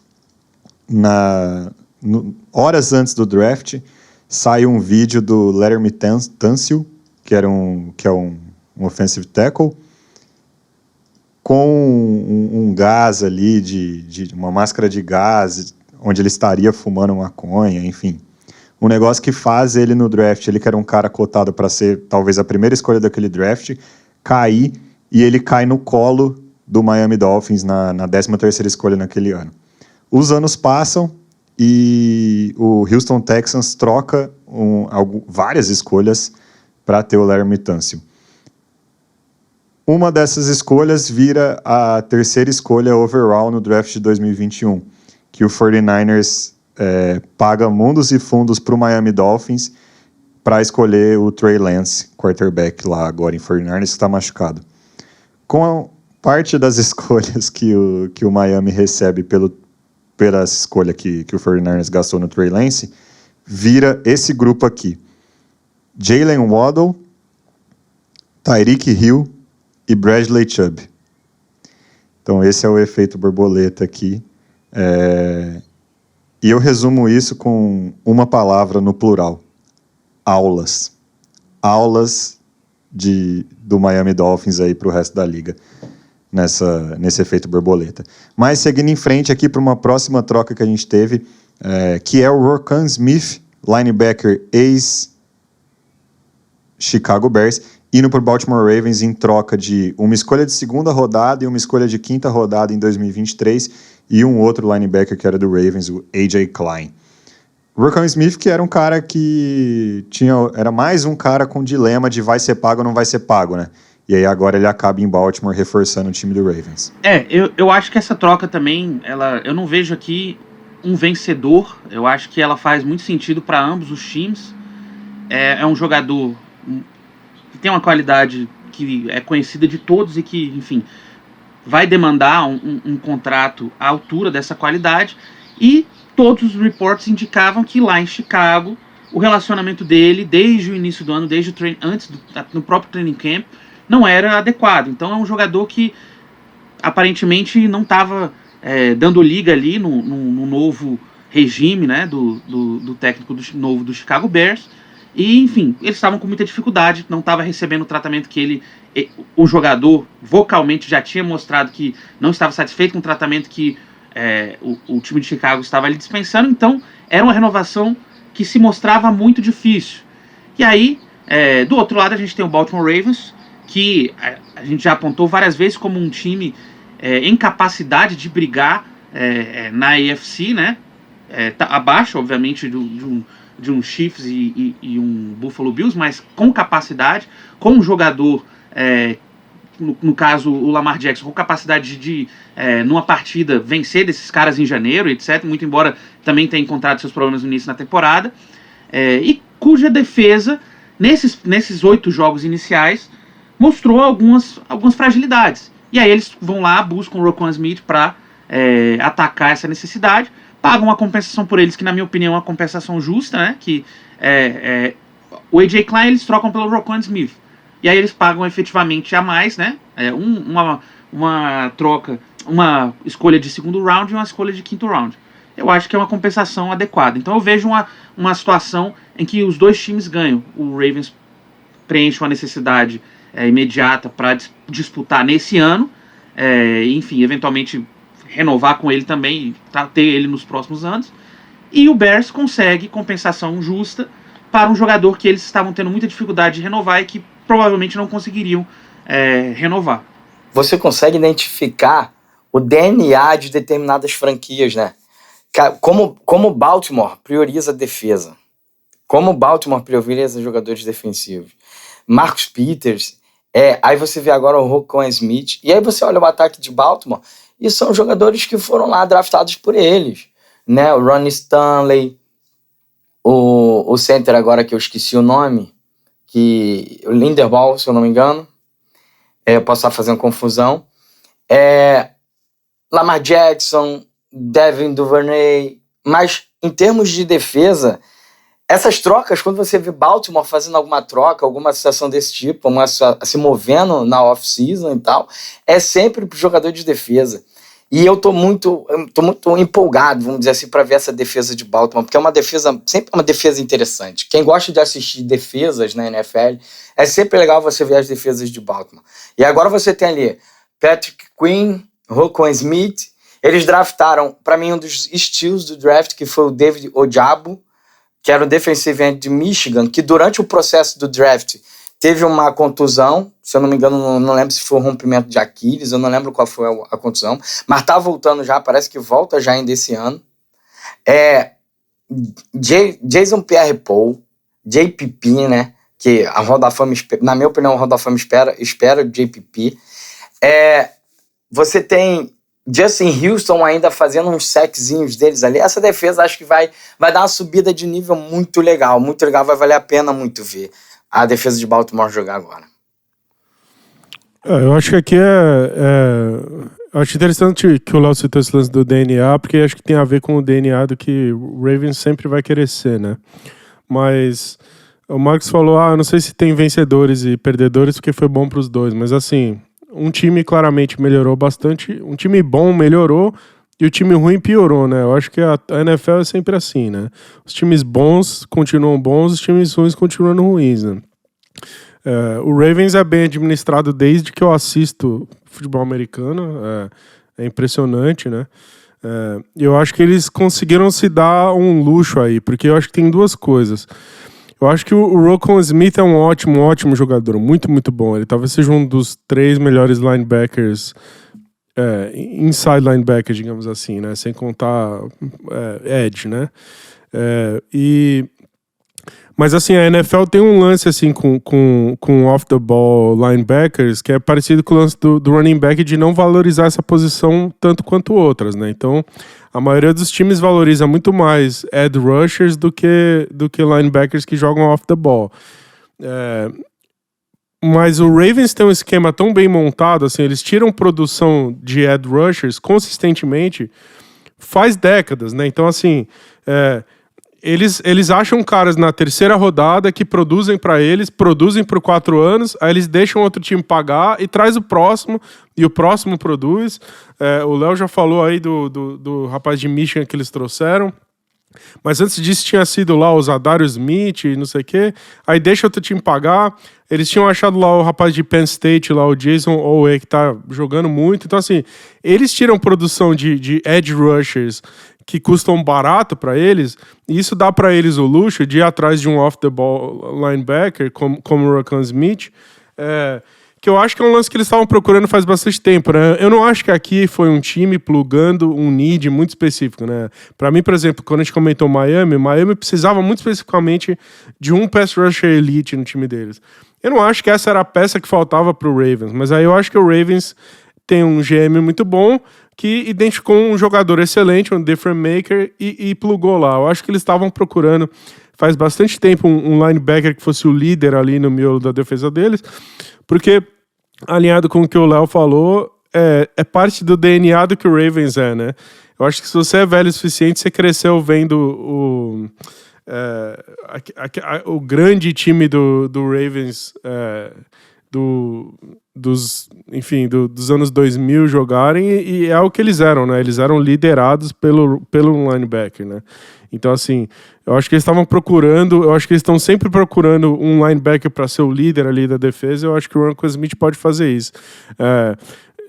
horas antes do draft, sai um vídeo do Laramie Tunsil, que é um offensive tackle, com um gás ali, de uma máscara de gás, onde ele estaria fumando maconha, enfim. Um negócio que faz ele no draft, ele que era um cara cotado para ser talvez a primeira escolha daquele draft, cair e ele cai no colo do Miami Dolphins na 13ª escolha naquele ano. Os anos passam e o Houston Texans troca várias escolhas para ter o Laremy Tunsil. Uma dessas escolhas vira a 3ª escolha overall no draft de 2021, que o 49ers paga mundos e fundos para o Miami Dolphins para escolher o Trey Lance, quarterback lá agora em 49ers, que está machucado. Com parte das escolhas que o Miami recebe pela escolha que o 49ers gastou no Trey Lance, vira esse grupo aqui. Jalen Waddle, Tyreek Hill e Bradley Chubb. Então esse é o efeito borboleta aqui. E eu resumo isso com uma palavra no plural. Aulas. Aulas do Miami Dolphins aí para o resto da liga. Nesse efeito borboleta. Mas seguindo em frente aqui para uma próxima troca que a gente teve, que é o Roquan Smith, linebacker ex-Chicago Bears, indo para o Baltimore Ravens em troca de uma escolha de 2ª rodada e uma escolha de 5ª rodada em 2023 e um outro linebacker que era do Ravens, o A.J. Klein. Roquan Smith, que era um cara que era mais um cara com dilema de vai ser pago ou não vai ser pago, né? E aí agora ele acaba em Baltimore reforçando o time do Ravens. Eu acho que essa troca também, eu não vejo aqui um vencedor. Eu acho que ela faz muito sentido para ambos os times. É um jogador que tem uma qualidade que é conhecida de todos e que, enfim, vai demandar um contrato à altura dessa qualidade. E todos os reports indicavam que lá em Chicago, o relacionamento dele, desde o início do ano, no próprio training camp, não era adequado. Então é um jogador que aparentemente não estava dando liga ali no novo regime, né, do técnico novo do Chicago Bears. E, enfim, eles estavam com muita dificuldade, não estava recebendo o tratamento que o jogador vocalmente já tinha mostrado que não estava satisfeito com o tratamento que o time de Chicago estava ali dispensando. Então era uma renovação que se mostrava muito difícil. E aí, do outro lado, a gente tem o Baltimore Ravens, que a gente já apontou várias vezes como um time em capacidade de brigar na AFC, né? Tá abaixo, obviamente, de um Chiefs e um Buffalo Bills, mas com capacidade, com um jogador, no caso o Lamar Jackson, com capacidade de numa partida, vencer desses caras em janeiro, etc., muito embora também tenha encontrado seus problemas no início da temporada, e cuja defesa, nesses 8 jogos iniciais, mostrou algumas fragilidades. E aí eles vão lá, buscam o Roquan Smith para atacar essa necessidade, pagam uma compensação por eles, que na minha opinião é uma compensação justa, né? Que o A.J. Klein eles trocam pelo Roquan Smith. E aí eles pagam efetivamente a mais, né? Uma troca, uma escolha de 2º round e uma escolha de 5º round. Eu acho que é uma compensação adequada. Então eu vejo uma situação em que os dois times ganham. O Ravens preenche uma necessidade imediata para disputar nesse ano, enfim, eventualmente renovar com ele também, ter ele nos próximos anos, e o Bears consegue compensação justa para um jogador que eles estavam tendo muita dificuldade de renovar e que provavelmente não conseguiriam renovar. Você consegue identificar o DNA de determinadas franquias, né? Como Baltimore prioriza a defesa, como Baltimore prioriza jogadores defensivos. Marcus Peters, aí você vê agora o Roquan Smith, e aí você olha o ataque de Baltimore, e são jogadores que foram lá draftados por eles, né? O Ronnie Stanley, o center agora que eu esqueci o nome, o Linderbaum, se eu não me engano, eu posso estar fazendo confusão, Lamar Jackson, Devin Duvernay, mas em termos de defesa, essas trocas, quando você vê Baltimore fazendo alguma troca, alguma situação desse tipo, se movendo na off-season e tal, é sempre pro jogador de defesa. E eu tô muito empolgado, vamos dizer assim, para ver essa defesa de Baltimore, porque sempre uma defesa interessante. Quem gosta de assistir defesas na NFL, é sempre legal você ver as defesas de Baltimore. E agora você tem ali Patrick Quinn, Roquan Smith, eles draftaram, para mim, um dos estilos do draft, que foi o David Ojabo, que era o defensive end de Michigan, que durante o processo do draft teve uma contusão, se eu não me engano, não lembro se foi um rompimento de Aquiles, eu não lembro qual foi a contusão, mas tá voltando já, parece que volta já ainda esse ano. Jason Pierre-Paul, JPP, né, que a Hall da Fama, na minha opinião, a Hall da Fama espera o JPP. Você tem Justin Houston ainda fazendo uns sackzinhos deles ali. Essa defesa acho que vai dar uma subida de nível muito legal, vai valer a pena muito ver a defesa de Baltimore jogar agora. Eu acho que aqui eu acho interessante que o Léo citou esse lance do DNA, porque acho que tem a ver com o DNA do que o Ravens sempre vai querer ser, né? Mas o Marcos falou, eu não sei se tem vencedores e perdedores, porque foi bom para os dois, mas assim, um time claramente melhorou bastante, um time bom melhorou e o time ruim piorou, né? Eu acho que a NFL é sempre assim, né? Os times bons continuam bons, os times ruins continuam ruins, né? O Ravens é bem administrado desde que eu assisto futebol americano, é impressionante, né? Eu acho que eles conseguiram se dar um luxo aí, porque eu acho que tem duas coisas. Eu acho que o Roquan Smith é um ótimo jogador, muito, muito bom. Ele talvez seja um dos 3 melhores linebackers, inside linebackers, digamos assim, né? Sem contar edge, né? Mas assim, a NFL tem um lance assim com off-the-ball linebackers que é parecido com o lance do running back de não valorizar essa posição tanto quanto outras, né? Então, a maioria dos times valoriza muito mais edge rushers do que linebackers que jogam off-the-ball. Mas o Ravens tem um esquema tão bem montado, assim, eles tiram produção de edge rushers consistentemente faz décadas, né? Então, assim... Eles acham caras na terceira rodada que produzem para eles, produzem por 4 anos, aí eles deixam outro time pagar e traz o próximo, e o próximo produz. O Léo já falou aí do rapaz de Michigan que eles trouxeram, mas antes disso tinha sido lá o Zadarius Smith e não sei o quê, aí deixa outro time pagar. Eles tinham achado lá o rapaz de Penn State, lá o Jason Owe, que tá jogando muito. Então, assim, eles tiram produção de edge rushers que custam barato para eles, e isso dá para eles o luxo de ir atrás de um off-the-ball linebacker, como o Roquan Smith, que eu acho que é um lance que eles estavam procurando faz bastante tempo, né? Eu não acho que aqui foi um time plugando um need muito específico, né? Para mim, por exemplo, quando a gente comentou Miami precisava muito especificamente de um pass rusher elite no time deles. Eu não acho que essa era a peça que faltava pro Ravens, mas aí eu acho que o Ravens tem um GM muito bom que identificou um jogador excelente, um difference maker, e plugou lá. Eu acho que eles estavam procurando faz bastante tempo um linebacker que fosse o líder ali no miolo da defesa deles, porque, alinhado com o que o Léo falou, é parte do DNA do que o Ravens é, né? Eu acho que se você é velho o suficiente, você cresceu vendo o grande time do Ravens, dos anos 2000 jogarem, e é o que eles eram, né? Eles eram liderados pelo linebacker, né? Então, assim, eu acho que eles estavam procurando, eu acho que eles estão sempre procurando um linebacker para ser o líder ali da defesa. Eu acho que o Roquan Smith pode fazer isso.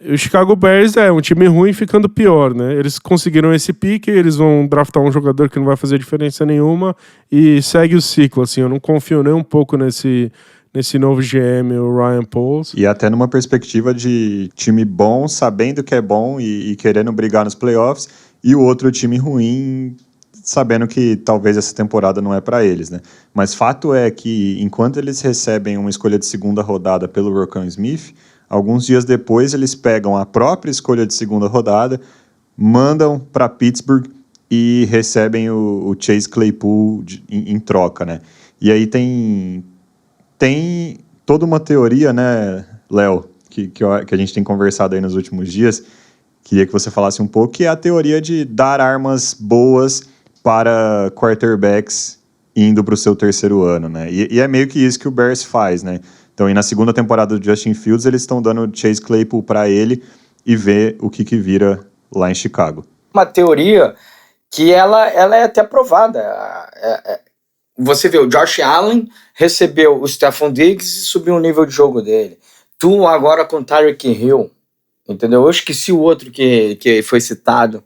O Chicago Bears é um time ruim ficando pior, né? Eles conseguiram esse pique, eles vão draftar um jogador que não vai fazer diferença nenhuma e segue o ciclo, assim. Eu não confio nem um pouco nesse novo GM, o Ryan Poles. E até numa perspectiva de time bom, sabendo que é bom e querendo brigar nos playoffs, e o outro time ruim, sabendo que talvez essa temporada não é para eles, né? Mas fato é que, enquanto eles recebem uma escolha de segunda rodada pelo Roquan Smith, alguns dias depois eles pegam a própria escolha de segunda rodada, mandam para Pittsburgh e recebem o Chase Claypool em troca, né? E aí tem toda uma teoria, né, Léo, que a gente tem conversado aí nos últimos dias, queria que você falasse um pouco, que é a teoria de dar armas boas para quarterbacks indo para o seu terceiro ano, né? E é meio que isso que o Bears faz, né? Então, e na segunda temporada do Justin Fields, eles estão dando o Chase Claypool para ele e ver o que vira lá em Chicago. Uma teoria que ela é até provada. Você vê, o Josh Allen recebeu o Stephon Diggs e subiu o nível de jogo dele. Tu agora com Tyreek Hill, entendeu? Eu esqueci o outro que foi citado.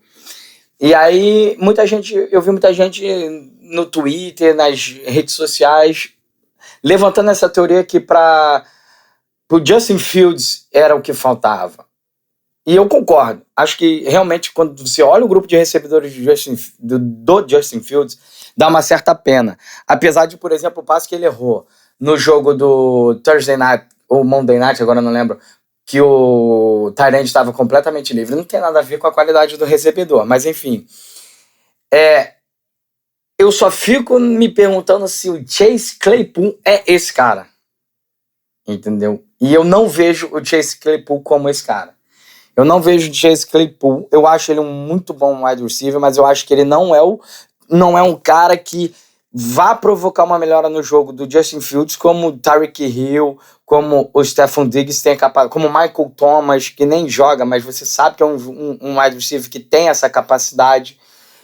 E aí, eu vi muita gente no Twitter, nas redes sociais, levantando essa teoria que para o Justin Fields era o que faltava. E eu concordo. Acho que realmente quando você olha o grupo de recebedores do Justin Fields, dá uma certa pena. Apesar de, por exemplo, o passe que ele errou no jogo do Thursday Night, ou Monday Night, agora eu não lembro, que o tight end estava completamente livre. Não tem nada a ver com a qualidade do recebedor, mas enfim. Eu só fico me perguntando se o Chase Claypool é esse cara. Entendeu? E eu não vejo o Chase Claypool como esse cara. Eu não vejo o Chase Claypool. Eu acho ele um muito bom wide receiver, mas eu acho que ele não é um cara que vá provocar uma melhora no jogo do Justin Fields, como o Tyreek Hill, como o Stephon Diggs tem capacidade, como o Michael Thomas, que nem joga, mas você sabe que é um wide receiver que tem essa capacidade,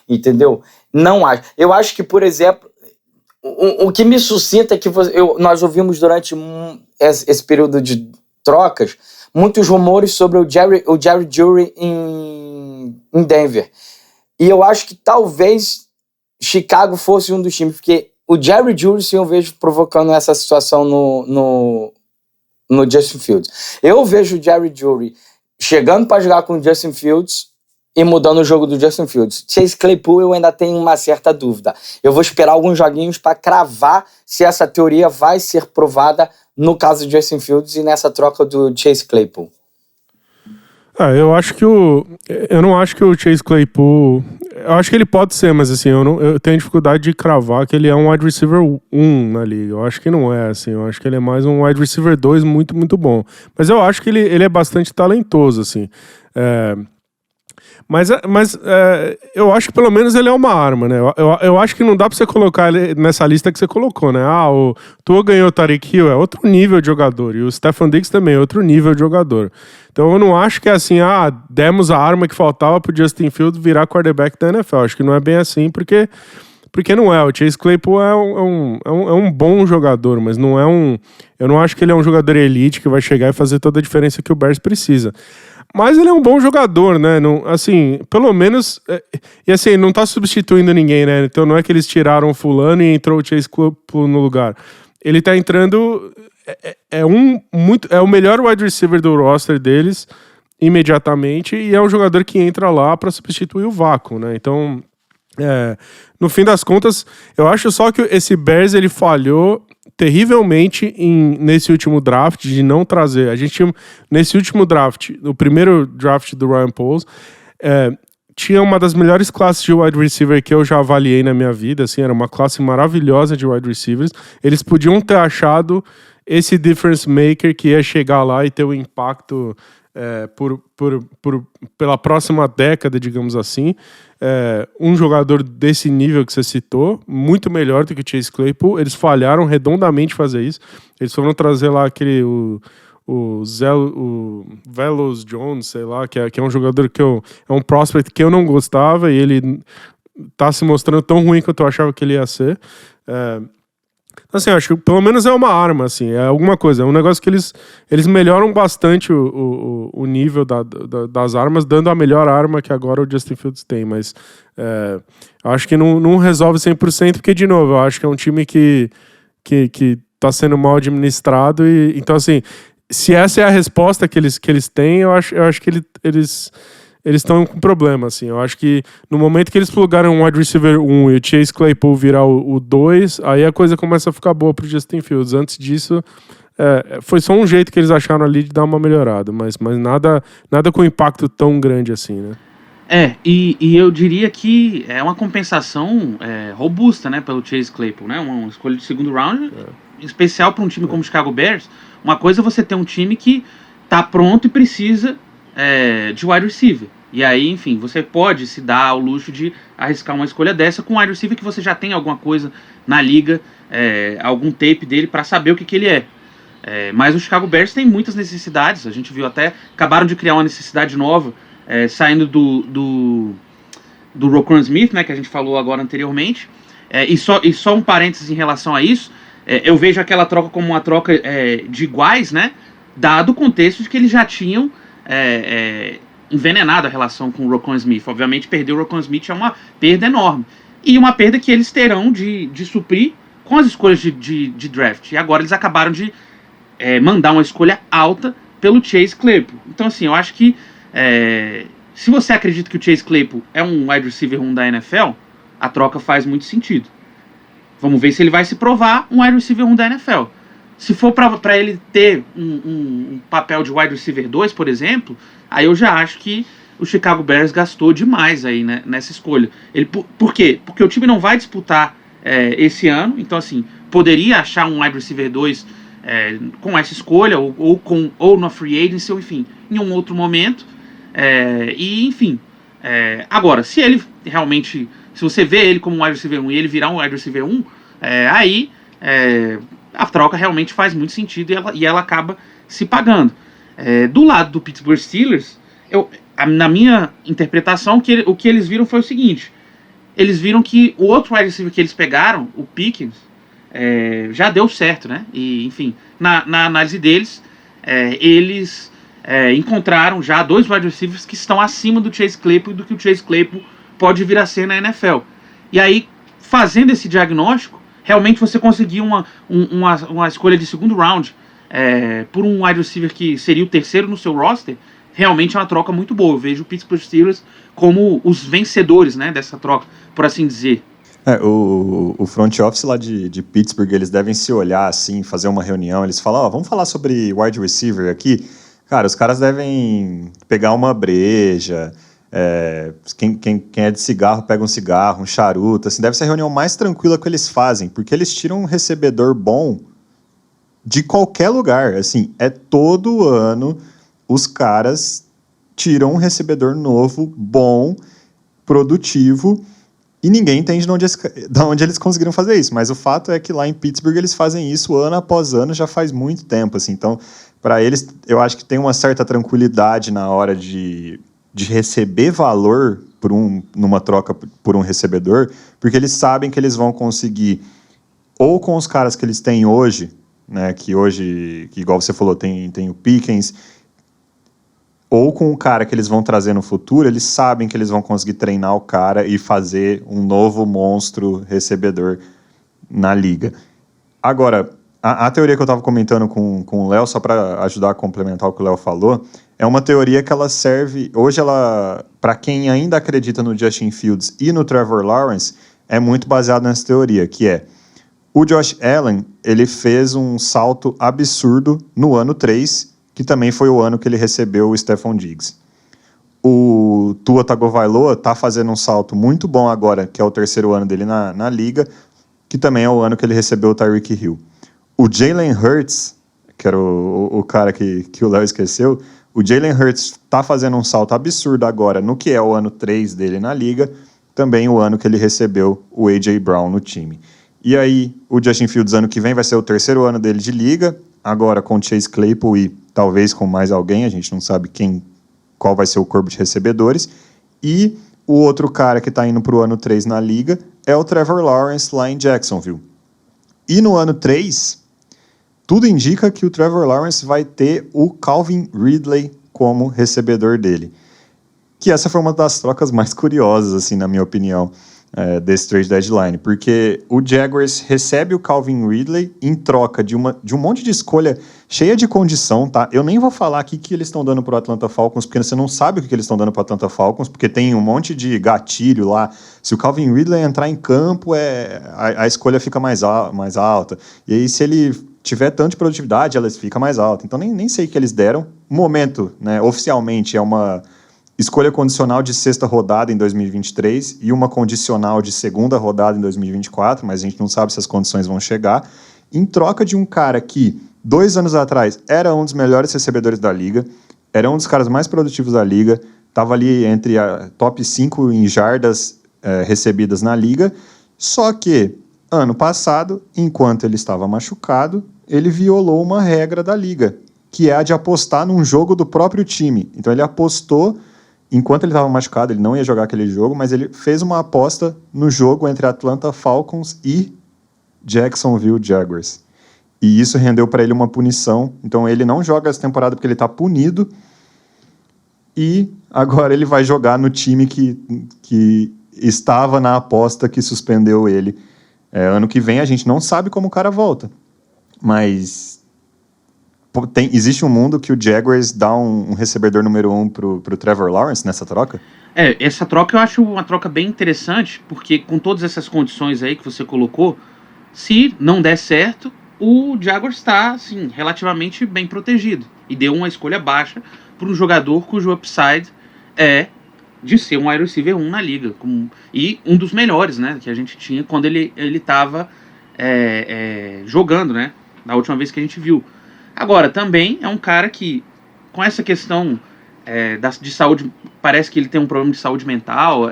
entendeu? Não acho. Eu acho que, por exemplo, o que me suscita é que nós ouvimos durante esse período de trocas muitos rumores sobre o Jerry Judy em Denver. E eu acho que talvez Chicago fosse um dos times, porque o Jerry Judy, sim, eu vejo provocando essa situação no Justin Fields. Eu vejo o Jerry Judy chegando para jogar com o Justin Fields e mudando o jogo do Justin Fields. Chase Claypool eu ainda tenho uma certa dúvida. Eu vou esperar alguns joguinhos para cravar se essa teoria vai ser provada no caso do Justin Fields e nessa troca do Chase Claypool. Eu acho que eu não acho que o Chase Claypool... Eu acho que ele pode ser, mas assim, eu tenho dificuldade de cravar que ele é um wide receiver 1 na liga. Eu acho que não é, assim. Eu acho que ele é mais um wide receiver 2 muito, muito bom. Mas eu acho que ele é bastante talentoso, assim. Mas eu acho que pelo menos ele é uma arma, né? Eu acho que não dá pra você colocar ele nessa lista que você colocou, né? O Tua ganhou o Tyreek Hill, é outro nível de jogador. E o Stephon Diggs também é outro nível de jogador. Então eu não acho que é assim, demos a arma que faltava pro Justin Fields virar quarterback da NFL. Acho que não é bem assim, porque não é. O Chase Claypool é um bom jogador, mas não é um... Eu não acho que ele é um jogador elite que vai chegar e fazer toda a diferença que o Bears precisa. Mas ele é um bom jogador, né? Não, assim, pelo menos... E assim, não tá substituindo ninguém, né? Então não é que eles tiraram o fulano e entrou o Chase Claypool no lugar. Ele tá entrando... É o melhor wide receiver do roster deles, imediatamente, e é um jogador que entra lá pra substituir o vácuo, né? Então... no fim das contas, eu acho só que esse Bears ele falhou terrivelmente nesse último draft de não trazer. A gente tinha, nesse último draft, no primeiro draft do Ryan Poles, tinha uma das melhores classes de wide receiver que eu já avaliei na minha vida. Assim, era uma classe maravilhosa de wide receivers. Eles podiam ter achado esse difference maker que ia chegar lá e ter um impacto pela próxima década, digamos assim. Um jogador desse nível que você citou, muito melhor do que o Chase Claypool. Eles falharam redondamente em fazer isso. Eles foram trazer lá o Velos Jones, sei lá, que é um jogador é um prospect que eu não gostava, e ele tá se mostrando tão ruim quanto eu achava que ele ia ser. Assim, acho que pelo menos é uma arma, assim, é alguma coisa, é um negócio que eles melhoram bastante o nível das armas, dando a melhor arma que agora o Justin Fields tem, mas acho que não resolve 100%, porque, de novo, eu acho que é um time que tá sendo mal administrado, e então, assim, se essa é a resposta que eles têm, eu acho que eles estão com problema, assim. Eu acho que no momento que eles plugaram um wide receiver 1 e o Chase Claypool virar o 2, aí a coisa começa a ficar boa pro Justin Fields. Antes disso, foi só um jeito que eles acharam ali de dar uma melhorada, mas nada com impacto tão grande assim, né? E eu diria que é uma compensação robusta, né, pelo Chase Claypool, né? Uma escolha de segundo round, especial para um time como o Chicago Bears. Uma coisa é você ter um time que tá pronto e precisa de wide receiver. E aí, enfim, você pode se dar ao luxo de arriscar uma escolha dessa com um wide receiver que você já tem alguma coisa na liga, algum tape dele para saber o que ele é. Mas o Chicago Bears tem muitas necessidades. A gente viu até, acabaram de criar uma necessidade nova, saindo do Roquan Smith, né, que a gente falou agora anteriormente. E só um parênteses em relação a isso, eu vejo aquela troca como uma troca de iguais, né, dado o contexto de que eles já tinham envenenado a relação com o Roquan Smith. Obviamente, perder o Roquan Smith é uma perda enorme. E uma perda que eles terão de suprir com as escolhas de draft. E agora eles acabaram de mandar uma escolha alta pelo Chase Claypool. Então, assim, eu acho que se você acredita que o Chase Claypool é um wide receiver 1 da NFL, a troca faz muito sentido. Vamos ver se ele vai se provar um wide receiver 1 da NFL. Se for para ele ter um papel de wide receiver 2, por exemplo, aí eu já acho que o Chicago Bears gastou demais aí, né, nessa escolha. Por quê? Porque o time não vai disputar esse ano, então assim, poderia achar um wide receiver 2 com essa escolha, ou na free agency, ou enfim, em um outro momento. Agora, se ele realmente, se você vê ele como um wide receiver 1 e ele virar um wide receiver 1, aí a troca realmente faz muito sentido e ela acaba se pagando. Do lado do Pittsburgh Steelers, na minha interpretação, o que eles viram foi o seguinte: eles viram que o outro wide receiver que eles pegaram, o Pickens, já deu certo, né? E, enfim, na análise deles, eles encontraram já 2 wide receivers que estão acima do Chase Claypool e do que o Chase Claypool pode vir a ser na NFL. E aí, fazendo esse diagnóstico, realmente você conseguir uma escolha de segundo round por um wide receiver que seria o terceiro no seu roster, realmente é uma troca muito boa. Eu vejo o Pittsburgh Steelers como os vencedores, né, dessa troca, por assim dizer. O front office lá de Pittsburgh, eles devem se olhar assim, fazer uma reunião, eles falam, vamos falar sobre wide receiver aqui. Cara, os caras devem pegar uma breja, quem é de cigarro pega um cigarro, um charuto, assim, deve ser a reunião mais tranquila que eles fazem, porque eles tiram um recebedor bom de qualquer lugar, assim, todo ano os caras tiram um recebedor novo, bom, produtivo, e ninguém entende de onde eles conseguiram fazer isso, mas o fato é que lá em Pittsburgh eles fazem isso ano após ano, já faz muito tempo, assim, então, para eles, eu acho que tem uma certa tranquilidade na hora de receber valor numa troca por um recebedor, porque eles sabem que eles vão conseguir, ou com os caras que eles têm hoje, né, que igual você falou, tem o Pickens, ou com o cara que eles vão trazer no futuro, eles sabem que eles vão conseguir treinar o cara e fazer um novo monstro recebedor na liga. Agora, a teoria que eu estava comentando com o Léo, só para ajudar a complementar o que o Léo falou, é uma teoria que ela serve, hoje para quem ainda acredita no Justin Fields e no Trevor Lawrence, é muito baseado nessa teoria, que é, o Josh Allen, ele fez um salto absurdo no ano 3, que também foi o ano que ele recebeu o Stephon Diggs. O Tua Tagovailoa está fazendo um salto muito bom agora, que é o 3º ano dele na liga, que também é o ano que ele recebeu o Tyreek Hill. O Jalen Hurts, que era o cara que o Léo esqueceu, o Jalen Hurts está fazendo um salto absurdo agora no que é o ano 3 dele na liga, também o ano que ele recebeu o A.J. Brown no time. E aí, o Justin Fields ano que vem vai ser o 3º ano dele de liga, agora com o Chase Claypool e talvez com mais alguém, a gente não sabe qual vai ser o corpo de recebedores. E o outro cara que está indo para o ano 3 na liga é o Trevor Lawrence lá em Jacksonville. E no ano 3, tudo indica que o Trevor Lawrence vai ter o Calvin Ridley como recebedor dele. Que essa foi uma das trocas mais curiosas, assim, na minha opinião, desse trade deadline, porque o Jaguars recebe o Calvin Ridley em troca de um monte de escolha cheia de condição, tá? Eu nem vou falar aqui que eles estão dando pro Atlanta Falcons, porque você não sabe o que eles estão dando pro Atlanta Falcons, porque tem um monte de gatilho lá. Se o Calvin Ridley entrar em campo, a escolha fica mais alta. E aí, se ele tiver tanta produtividade, ela fica mais alta. Então, nem sei o que eles deram. No momento, né, oficialmente, é uma escolha condicional de 6ª rodada em 2023 e uma condicional de 2ª rodada em 2024, mas a gente não sabe se as condições vão chegar, em troca de um cara que, 2 anos atrás, era um dos melhores recebedores da liga, era um dos caras mais produtivos da liga, estava ali entre a top 5 em jardas recebidas na liga, só que, ano passado, enquanto ele estava machucado, ele violou uma regra da liga, que é a de apostar num jogo do próprio time. Então ele apostou. Enquanto ele estava machucado, ele não ia jogar aquele jogo, mas ele fez uma aposta no jogo entre Atlanta Falcons e Jacksonville Jaguars. E isso rendeu para ele uma punição. Então ele não joga essa temporada porque ele está punido. E agora ele vai jogar no time que estava na aposta que suspendeu ele Ano que vem a gente não sabe como o cara volta. Mas existe um mundo que o Jaguars dá um recebedor número 1 pro Trevor Lawrence nessa troca? Essa troca eu acho uma troca bem interessante, porque com todas essas condições aí que você colocou, se não der certo, o Jaguars está, assim, relativamente bem protegido. E deu uma escolha baixa para um jogador cujo upside é de ser um wide receiver 1 na liga. E um dos melhores, né, que a gente tinha quando ele estava jogando, né, na última vez que a gente viu. Agora, também é um cara que, com essa questão de saúde, parece que ele tem um problema de saúde mental,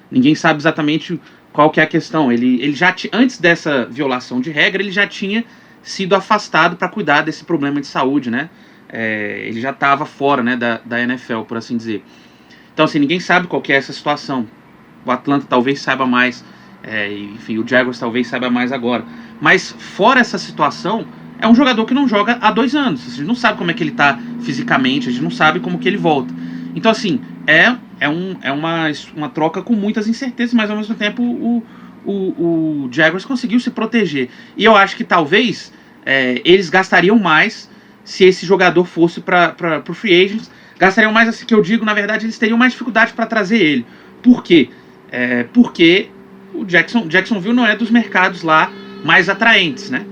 ninguém sabe exatamente qual que é a questão. Ele já antes dessa violação de regra, ele já tinha sido afastado para cuidar desse problema de saúde, né? Ele já estava fora, né, da NFL, por assim dizer. Então, assim, ninguém sabe qual que é essa situação. O Atlanta talvez saiba mais, enfim, o Jaguars talvez saiba mais agora. Mas, fora essa situação, é um jogador que não joga há 2 anos. A gente não sabe como é que ele está fisicamente, a gente não sabe como que ele volta. Então, assim, é uma troca com muitas incertezas, mas, ao mesmo tempo, o Jaguars conseguiu se proteger. E eu acho que, talvez, eles gastariam mais se esse jogador fosse para o free agents. Gastariam mais, assim que eu digo, na verdade, eles teriam mais dificuldade para trazer ele. Por quê? Porque o Jacksonville não é dos mercados lá mais atraentes, né?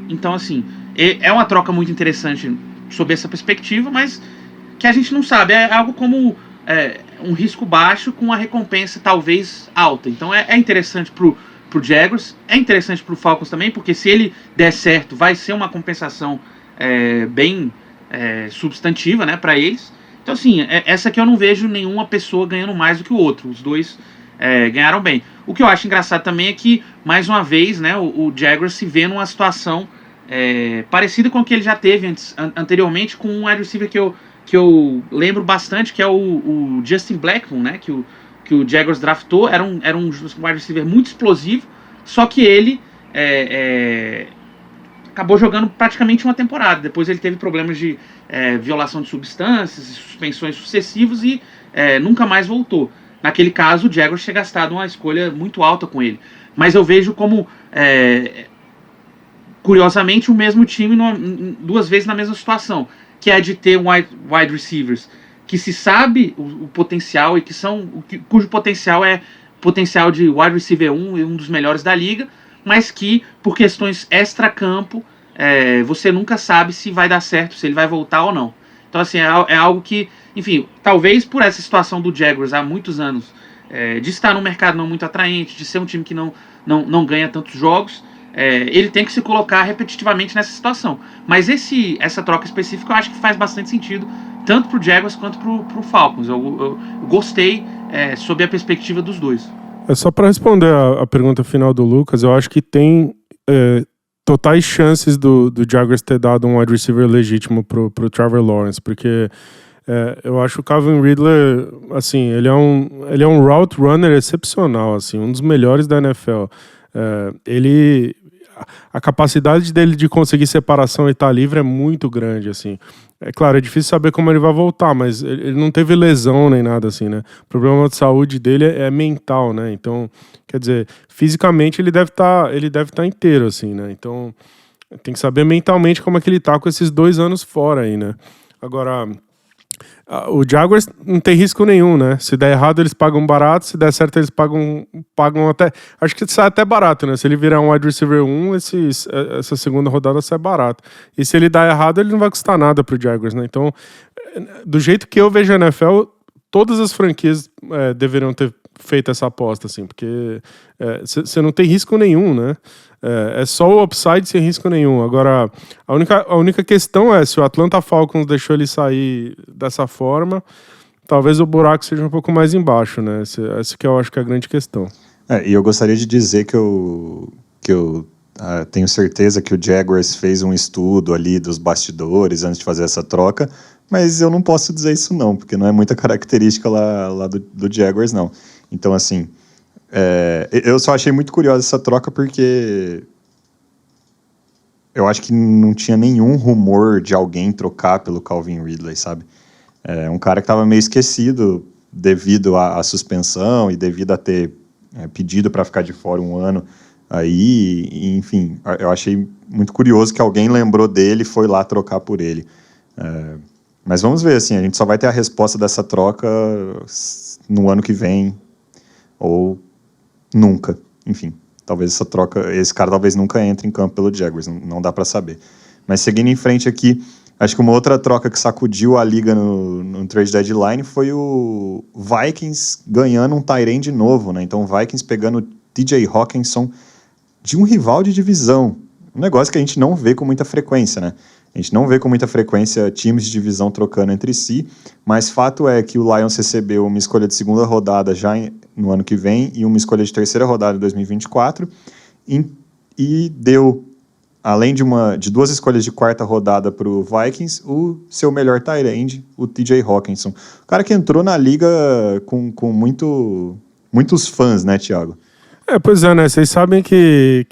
Então, assim, é uma troca muito interessante sob essa perspectiva, mas que a gente não sabe. É algo como um risco baixo com uma recompensa talvez alta. Então, é interessante pro Jaguars, é interessante pro Falcons também, porque se ele der certo, vai ser uma compensação bem substantiva, né, para eles. Então, assim, essa aqui eu não vejo nenhuma pessoa ganhando mais do que o outro. Os dois ganharam bem. O que eu acho engraçado também é que, mais uma vez, né, o Jaguars se vê numa situação parecida com o que ele já teve anteriormente com um wide receiver que eu lembro bastante, que é o Justin Blackmon, né, que o Jaguars draftou. Era um wide receiver muito explosivo, só que ele acabou jogando praticamente uma temporada. Depois ele teve problemas de violação de substâncias, suspensões sucessivas e nunca mais voltou. Naquele caso, o Jaguars tinha gastado uma escolha muito alta com ele. Mas eu vejo como, curiosamente, o mesmo time 2 vezes na mesma situação, que é de ter wide receivers que se sabe o potencial e cujo potencial é potencial de wide receiver 1 e um dos melhores da liga, mas que, por questões extra-campo, você nunca sabe se vai dar certo, se ele vai voltar ou não. Então, assim, é algo que, enfim, talvez por essa situação do Jaguars há muitos anos, de estar num mercado não muito atraente, de ser um time que não ganha tantos jogos, ele tem que se colocar repetitivamente nessa situação. Mas essa troca específica eu acho que faz bastante sentido, tanto pro Jaguars quanto pro Falcons. Eu gostei sob a perspectiva dos dois. Só para responder a pergunta final do Lucas, eu acho que tem totais chances do Jaguars ter dado um wide receiver legítimo pro Trevor Lawrence, porque eu acho o Calvin Ridley, assim, ele é um route runner excepcional, assim, um dos melhores da NFL. A capacidade dele de conseguir separação e estar livre é muito grande, assim. É claro, é difícil saber como ele vai voltar, mas ele não teve lesão nem nada assim, né? O problema de saúde dele é mental, né? Então, quer dizer, fisicamente ele deve estar inteiro, assim, né? Então, tem que saber mentalmente como é que ele tá com esses 2 anos fora aí, né? Agora, o Jaguars não tem risco nenhum, né? Se der errado, eles pagam barato. Se der certo, eles pagam até... Acho que sai até barato, né? Se ele virar um wide receiver 1, essa segunda rodada sai barato. E se ele dar errado, ele não vai custar nada pro Jaguars, né? Então, do jeito que eu vejo a NFL, todas as franquias deveriam ter feito essa aposta, assim. Porque você não tem risco nenhum, né? É só o upside sem risco nenhum. Agora, a única questão é se o Atlanta Falcons deixou ele sair dessa forma, talvez o buraco seja um pouco mais embaixo, né? Essa que eu acho que é a grande questão. E eu gostaria de dizer que eu tenho certeza que o Jaguars fez um estudo ali dos bastidores antes de fazer essa troca, mas eu não posso dizer isso não, porque não é muita característica lá do Jaguars, não. Então, assim... eu só achei muito curiosa essa troca porque eu acho que não tinha nenhum rumor de alguém trocar pelo Calvin Ridley, sabe? Um cara que estava meio esquecido devido à suspensão e devido a ter pedido para ficar de fora um ano aí, enfim, eu achei muito curioso que alguém lembrou dele e foi lá trocar por ele. Mas vamos ver, assim, a gente só vai ter a resposta dessa troca no ano que vem, ou nunca, enfim. Talvez essa troca, esse cara talvez nunca entre em campo pelo Jaguars, não dá para saber. Mas seguindo em frente aqui, acho que uma outra troca que sacudiu a liga no trade deadline foi o Vikings ganhando um tight end novo, né? Então o Vikings pegando o TJ Hockenson de um rival de divisão. Um negócio que a gente não vê com muita frequência, né? A gente não vê com muita frequência times de divisão trocando entre si, mas fato é que o Lions recebeu uma escolha de segunda rodada já no ano que vem e uma escolha de terceira rodada em 2024 e deu, além de 2 escolhas de quarta rodada para o Vikings, o seu melhor tight end, o TJ Hockenson. O cara que entrou na liga com muitos fãs, né, Thiago? Pois é, né? Vocês sabem que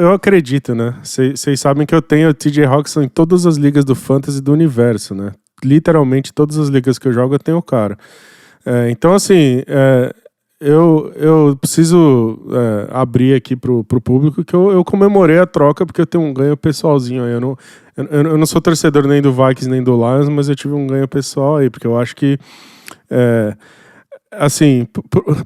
eu acredito, né? Vocês sabem que eu tenho o TJ Hockenson em todas as ligas do Fantasy do universo, né? Literalmente todas as ligas que eu jogo eu tenho o cara. Então, assim, eu preciso abrir aqui pro público que eu comemorei a troca porque eu tenho um ganho pessoalzinho aí. Eu não sou torcedor nem do Vikings nem do Lions, mas eu tive um ganho pessoal aí, porque eu acho que... assim,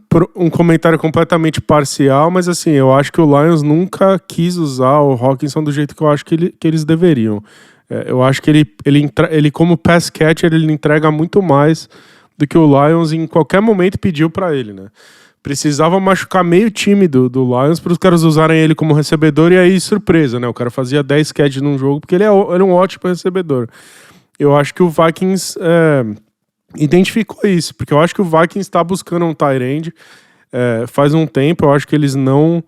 por um comentário completamente parcial, mas assim, eu acho que o Lions nunca quis usar o Hockenson do jeito que eu acho que eles deveriam. Eu acho que ele como pass catcher, ele entrega muito mais do que o Lions em qualquer momento pediu para ele, né? Precisava machucar meio time do Lions para os caras usarem ele como recebedor, e aí, surpresa, né? O cara fazia 10 catches num jogo porque ele é um ótimo recebedor. Eu acho que o Vikings... identificou isso, porque eu acho que o Vikings está buscando um tight end faz um tempo. Eu acho que eles não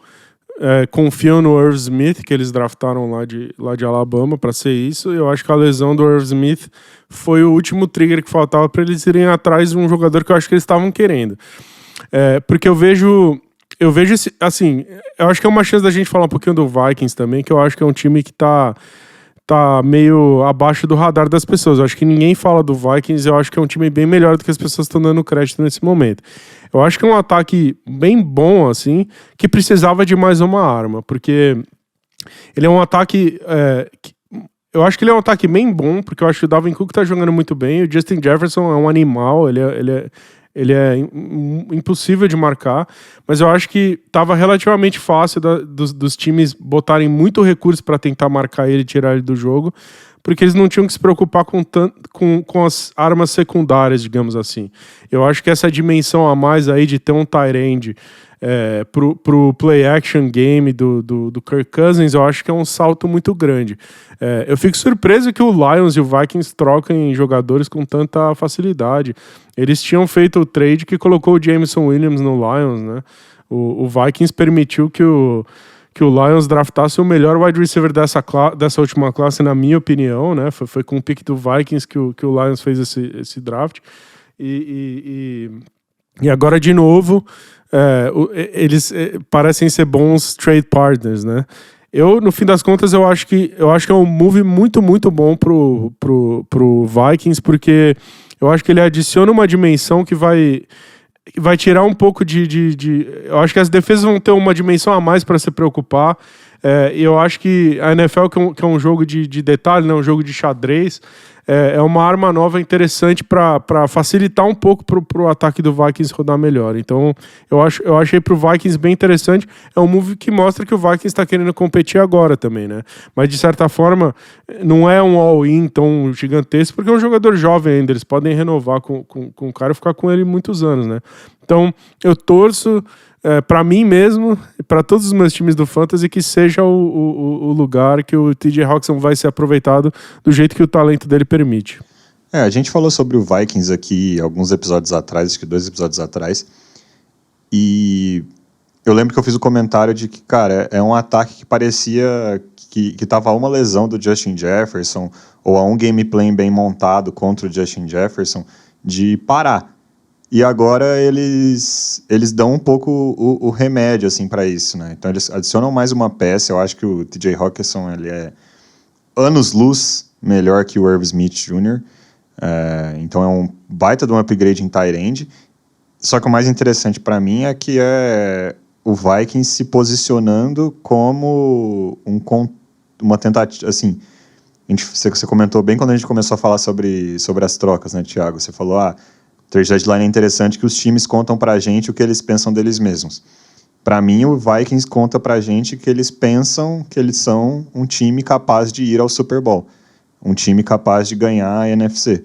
confiam no Irv Smith, que eles draftaram lá de Alabama para ser isso. Eu acho que a lesão do Irv Smith foi o último trigger que faltava para eles irem atrás de um jogador que eu acho que eles estavam querendo. Porque eu vejo assim, eu acho que é uma chance da gente falar um pouquinho do Vikings também, que eu acho que é um time que tá meio abaixo do radar das pessoas. Eu acho que ninguém fala do Vikings. Eu acho que é um time bem melhor do que as pessoas estão dando crédito nesse momento. Eu acho que é um ataque bem bom, assim, que precisava de mais uma arma, porque ele é um ataque... eu acho que ele é um ataque bem bom, porque eu acho que o Dalvin Cook tá jogando muito bem. O Justin Jefferson é um animal, ele é impossível de marcar, mas eu acho que estava relativamente fácil dos times botarem muito recurso para tentar marcar ele e tirar ele do jogo, porque eles não tinham que se preocupar com as armas secundárias, digamos assim. Eu acho que essa dimensão a mais aí de ter um tight end pro play action game do Kirk Cousins, eu acho que é um salto muito grande. Eu fico surpreso que o Lions e o Vikings trocam jogadores com tanta facilidade. Eles tinham feito o trade que colocou o Jameson Williams no Lions, né? O Vikings permitiu que o Lions draftasse o melhor wide receiver dessa última classe, na minha opinião, né? Foi com o pick do Vikings que o Lions fez esse draft. E agora, de novo, eles parecem ser bons trade partners, né? No fim das contas, eu acho que é um move muito, muito bom pro Vikings, porque eu acho que ele adiciona uma dimensão que vai tirar um pouco eu acho que as defesas vão ter uma dimensão a mais para se preocupar. E eu acho que a NFL, que é um jogo de detalhe, né, um jogo de xadrez, é uma arma nova interessante para facilitar um pouco pro ataque do Vikings rodar melhor. Então, eu achei pro Vikings bem interessante. É um move que mostra que o Vikings está querendo competir agora também, né? Mas, de certa forma, não é um all-in tão gigantesco, porque é um jogador jovem ainda. Eles podem renovar com o cara e ficar com ele muitos anos, né? Então, eu torço para mim mesmo e para todos os meus times do Fantasy que seja o lugar que o TJ Hockenson vai ser aproveitado do jeito que o talento dele permite. A gente falou sobre o Vikings aqui alguns episódios atrás, acho que 2 episódios atrás, e eu lembro que eu fiz o comentário de que, cara, é um ataque que parecia que tava a uma lesão do Justin Jefferson ou a um gameplay bem montado contra o Justin Jefferson de parar. E agora eles dão um pouco o remédio assim, para isso, né? Então eles adicionam mais uma peça. Eu acho que o TJ Hockenson ele é anos-luz melhor que o Irv Smith Jr. Então é um baita de um upgrade em tight end. Só que o mais interessante para mim é que é o Vikings se posicionando como uma tentativa, assim, você comentou bem quando a gente começou a falar sobre as trocas, né, Thiago? Você falou, trade deadline é interessante que os times contam pra gente o que eles pensam deles mesmos. Para mim, o Vikings conta pra gente que eles pensam que eles são um time capaz de ir ao Super Bowl, um time capaz de ganhar a NFC.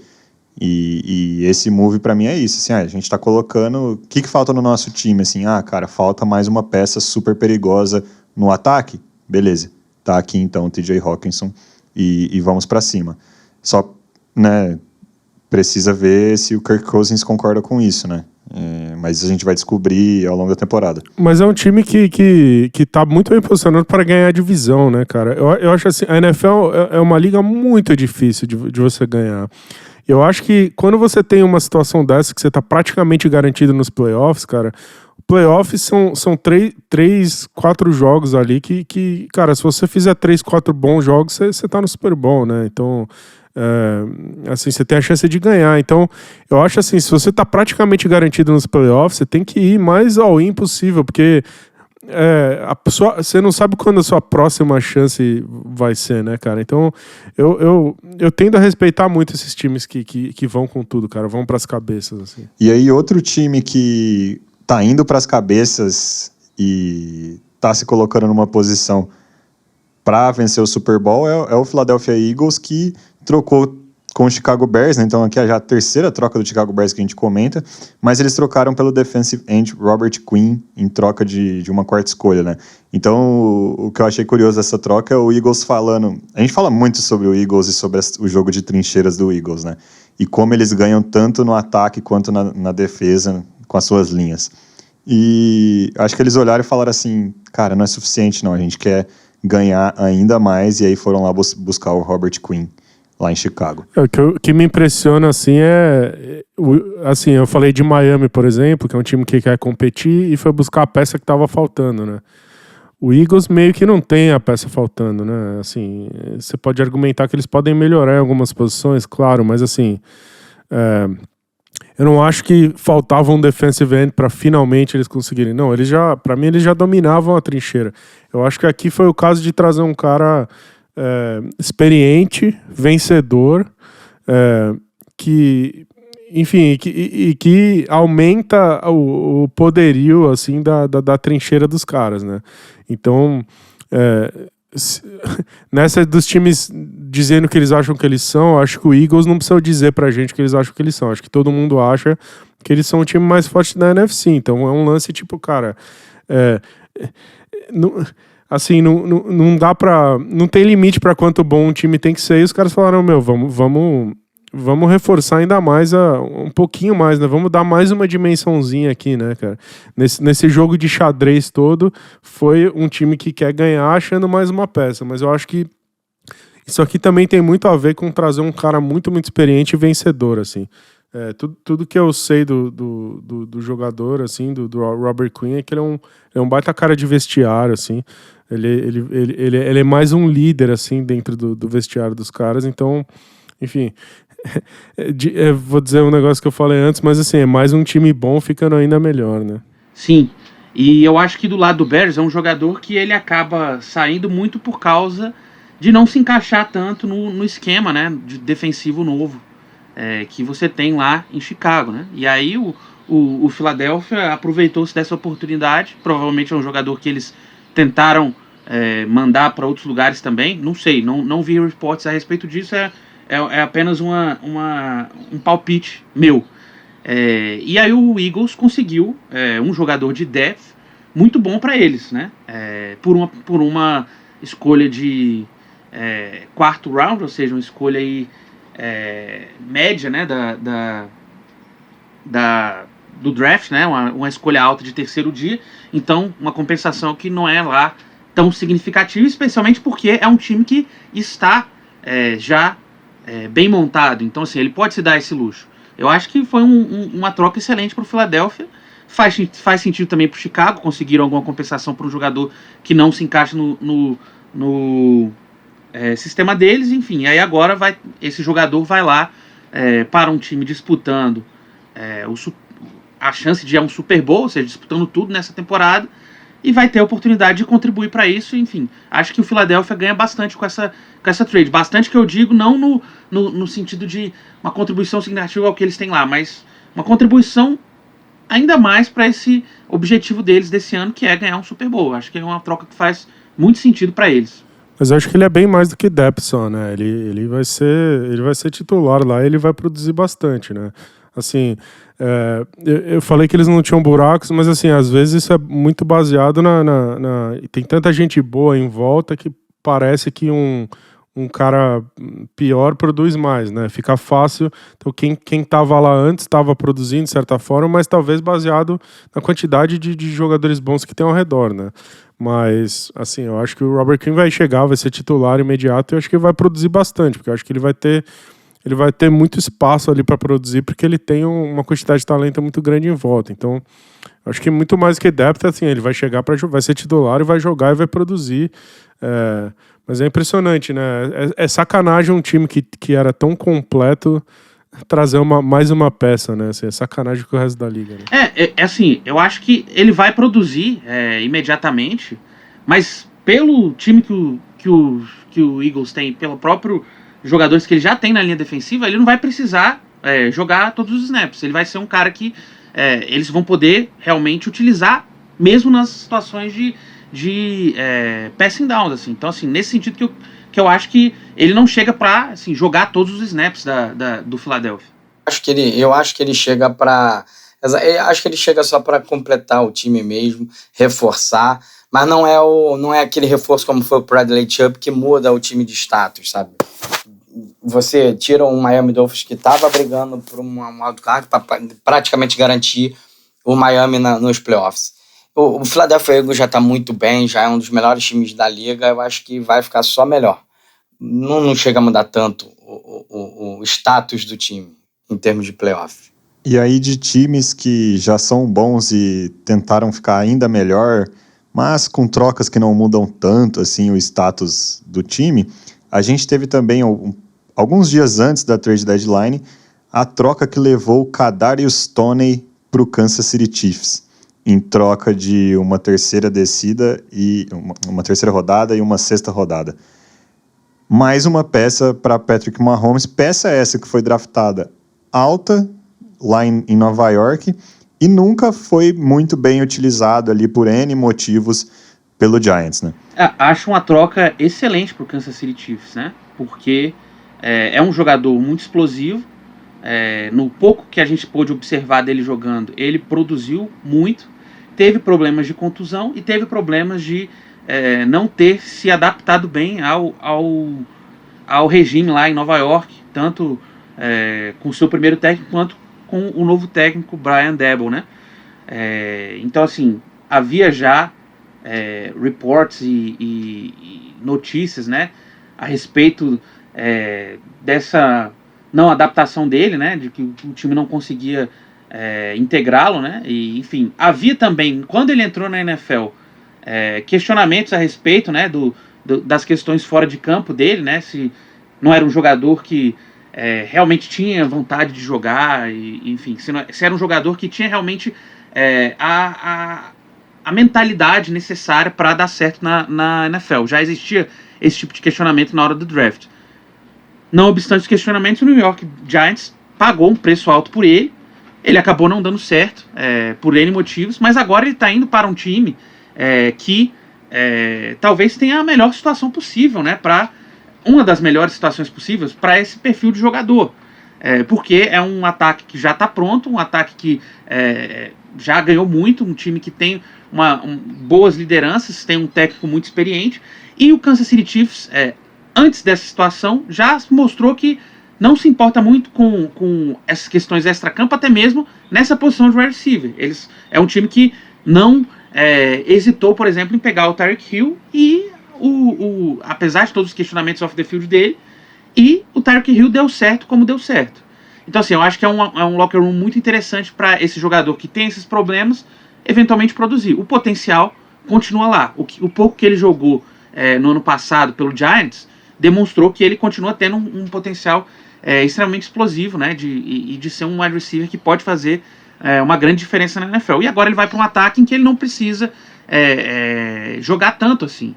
E esse move para mim é isso, assim, a gente tá colocando... O que falta no nosso time, assim? Cara, falta mais uma peça super perigosa no ataque? Beleza, tá aqui então o TJ Hawkinson e vamos para cima. Só, né, precisa ver se o Kirk Cousins concorda com isso, né? Mas a gente vai descobrir ao longo da temporada. Mas é um time que tá muito bem posicionado para ganhar a divisão, né, cara? Eu acho assim, a NFL é uma liga muito difícil de você ganhar. Eu acho que quando você tem uma situação dessa, que você tá praticamente garantido nos playoffs, cara, playoffs são 4 jogos ali que, cara, se você fizer 3, 4 bons jogos, você tá no Super Bowl, né? Então, assim, você tem a chance de ganhar. Então, eu acho assim, se você tá praticamente garantido nos playoffs, você tem que ir mais all-in possível, porque você não sabe quando a sua próxima chance vai ser, né, cara? Então, eu tendo a respeitar muito esses times que vão com tudo, cara, vão pras cabeças, assim. E aí, outro time que tá indo pras cabeças e tá se colocando numa posição para vencer o Super Bowl é o Philadelphia Eagles, que trocou com o Chicago Bears, né? Então aqui é já a terceira troca do Chicago Bears que a gente comenta, mas eles trocaram pelo defensive end Robert Quinn em troca de uma quarta escolha, né? Então o que eu achei curioso dessa troca é o Eagles falando... A gente fala muito sobre o Eagles e sobre o jogo de trincheiras do Eagles, né? E como eles ganham tanto no ataque quanto na defesa com as suas linhas. E acho que eles olharam e falaram assim, cara, não é suficiente não, a gente quer ganhar ainda mais, e aí foram lá buscar o Robert Quinn lá em Chicago. O que me impressiona, assim, assim, eu falei de Miami, por exemplo, que é um time que quer competir e foi buscar a peça que estava faltando, né? O Eagles meio que não tem a peça faltando, né? Assim, você pode argumentar que eles podem melhorar em algumas posições, claro, mas assim, eu não acho que faltava um defensive end para finalmente eles conseguirem. Não, para mim eles já dominavam a trincheira. Eu acho que aqui foi o caso de trazer um cara experiente, vencedor, que, enfim, que aumenta o poderio, assim, da trincheira dos caras, né? Então, nessa dos times dizendo que eles acham que eles são, acho que o Eagles não precisa dizer pra gente que eles acham que eles são. Acho que todo mundo acha que eles são o time mais forte da NFC. Então é um lance tipo, cara, assim, não dá pra... Não tem limite pra quanto bom um time tem que ser. E os caras falaram, vamos reforçar ainda mais, um pouquinho mais, né? Vamos dar mais uma dimensãozinha aqui, né, cara? Nesse jogo de xadrez todo, foi um time que quer ganhar achando mais uma peça. Mas eu acho que isso aqui também tem muito a ver com trazer um cara muito, muito experiente e vencedor, assim. Tudo que eu sei do jogador, assim, do Robert Quinn, é que ele é um baita cara de vestiário, assim. Ele é mais um líder, assim, dentro do vestiário dos caras. Então, enfim... vou dizer um negócio que eu falei antes, mas assim, é mais um time bom ficando ainda melhor, né? Sim, e eu acho que do lado do Bears é um jogador que ele acaba saindo muito por causa de não se encaixar tanto no esquema, né, de defensivo novo que você tem lá em Chicago, né? E aí o Philadelphia aproveitou-se dessa oportunidade. Provavelmente é um jogador que eles tentaram mandar para outros lugares também, não sei, não vi reportes a respeito disso, é apenas um palpite meu. E aí o Eagles conseguiu um jogador de depth muito bom para eles, né? Por uma escolha de quarto round, ou seja, uma escolha aí, média, né, do draft, né? Uma escolha alta de terceiro dia. Então, uma compensação que não é lá tão significativa, especialmente porque é um time que está já bem montado, então assim, ele pode se dar esse luxo. Eu acho que foi uma troca excelente para o Philadelphia, faz sentido também para o Chicago, conseguiram alguma compensação para um jogador que não se encaixa no sistema deles, enfim, aí agora esse jogador vai lá para um time disputando a chance de ir a um Super Bowl, ou seja, disputando tudo nessa temporada, e vai ter a oportunidade de contribuir para isso. Enfim, acho que o Philadelphia ganha bastante com essa trade. Bastante que eu digo, não no sentido de uma contribuição significativa ao que eles têm lá, mas uma contribuição ainda mais para esse objetivo deles desse ano, que é ganhar um Super Bowl. Acho que é uma troca que faz muito sentido para eles. Mas eu acho que ele é bem mais do que depth só, né? Ele vai ser titular lá e ele vai produzir bastante, né? Assim, eu falei que eles não tinham buracos, mas assim, às vezes isso é muito baseado tem tanta gente boa em volta que parece que um cara pior produz mais, né? Fica fácil. Então quem tava lá antes estava produzindo de certa forma, mas talvez baseado na quantidade de jogadores bons que tem ao redor, né? Mas, assim, eu acho que o Robert Quinn vai chegar, vai ser titular imediato e eu acho que ele vai produzir bastante, porque eu acho que ele vai ter muito espaço ali para produzir, porque ele tem uma quantidade de talento muito grande em volta. Então, eu acho que muito mais que depth, assim, ele vai chegar vai ser titular e vai jogar e vai produzir. Mas é impressionante, né? É sacanagem um time que era tão completo trazer mais uma peça, né? Assim, é sacanagem com o resto da liga. Né? Assim, eu acho que ele vai produzir imediatamente, mas pelo time que o Eagles tem, pelo próprio jogadores que ele já tem na linha defensiva, ele não vai precisar jogar todos os snaps. Ele vai ser um cara que eles vão poder realmente utilizar, mesmo nas situações de passing downs. Assim. Então, assim, nesse sentido que eu acho que ele não chega para assim, jogar todos os snaps do Philadelphia. Eu acho que ele chega para... Acho que ele chega só para completar o time mesmo, reforçar, mas não é aquele reforço como foi o Bradley Chubb que muda o time de status, sabe? Você tira um Miami Dolphins que estava brigando por um wildcard para praticamente garantir o Miami nos playoffs. O Philadelphia Eagles já está muito bem, já é um dos melhores times da liga, eu acho que vai ficar só melhor. Não chega a mudar tanto o status do time em termos de playoff. E aí de times que já são bons e tentaram ficar ainda melhor, mas com trocas que não mudam tanto assim o status do time, a gente teve também alguns dias antes da trade deadline a troca que levou o Kadarius Toney para o Kansas City Chiefs, em troca de uma terceira descida e uma terceira rodada e uma sexta rodada. Mais uma peça para Patrick Mahomes, peça essa que foi draftada alta lá em Nova York e nunca foi muito bem utilizado ali por N motivos pelo Giants, né? Acho uma troca excelente para o Kansas City Chiefs, né? Porque é um jogador muito explosivo. No pouco que a gente pôde observar dele jogando, ele produziu muito. Teve problemas de contusão e teve problemas de não ter se adaptado bem ao regime lá em Nova York, tanto com o seu primeiro técnico quanto com o novo técnico Brian Daboll, né? Então, assim, havia já reports e notícias, né, a respeito dessa não adaptação dele, né, de que o time não conseguia integrá-lo, né, e enfim, havia também, quando ele entrou na NFL, questionamentos a respeito, né, das questões fora de campo dele, né, se não era um jogador que realmente tinha vontade de jogar, e, enfim, se era um jogador que tinha realmente a mentalidade necessária para dar certo na NFL. Já existia esse tipo de questionamento na hora do draft. Não obstante os questionamentos, o New York Giants pagou um preço alto por ele. Ele acabou não dando certo por N motivos, mas agora ele está indo para um time que talvez tenha a melhor situação possível, né, para uma das melhores situações possíveis para esse perfil de jogador. Porque é um ataque que já está pronto, um ataque que já ganhou muito, um time que tem boas lideranças, tem um técnico muito experiente, e o Kansas City Chiefs, antes dessa situação, já mostrou que não se importa muito com essas questões extra-campo, até mesmo nessa posição de wide receiver. É um time que não hesitou, por exemplo, em pegar o Tyreek Hill e apesar de todos os questionamentos off the field dele, e o Tyreek Hill deu certo como deu certo. Então, assim, eu acho que é um locker room muito interessante para esse jogador que tem esses problemas eventualmente produzir. O potencial continua lá. O pouco que ele jogou no ano passado pelo Giants demonstrou que ele continua tendo um potencial extremamente explosivo, né, de ser um wide receiver que pode fazer uma grande diferença na NFL. E agora ele vai para um ataque em que ele não precisa jogar tanto assim.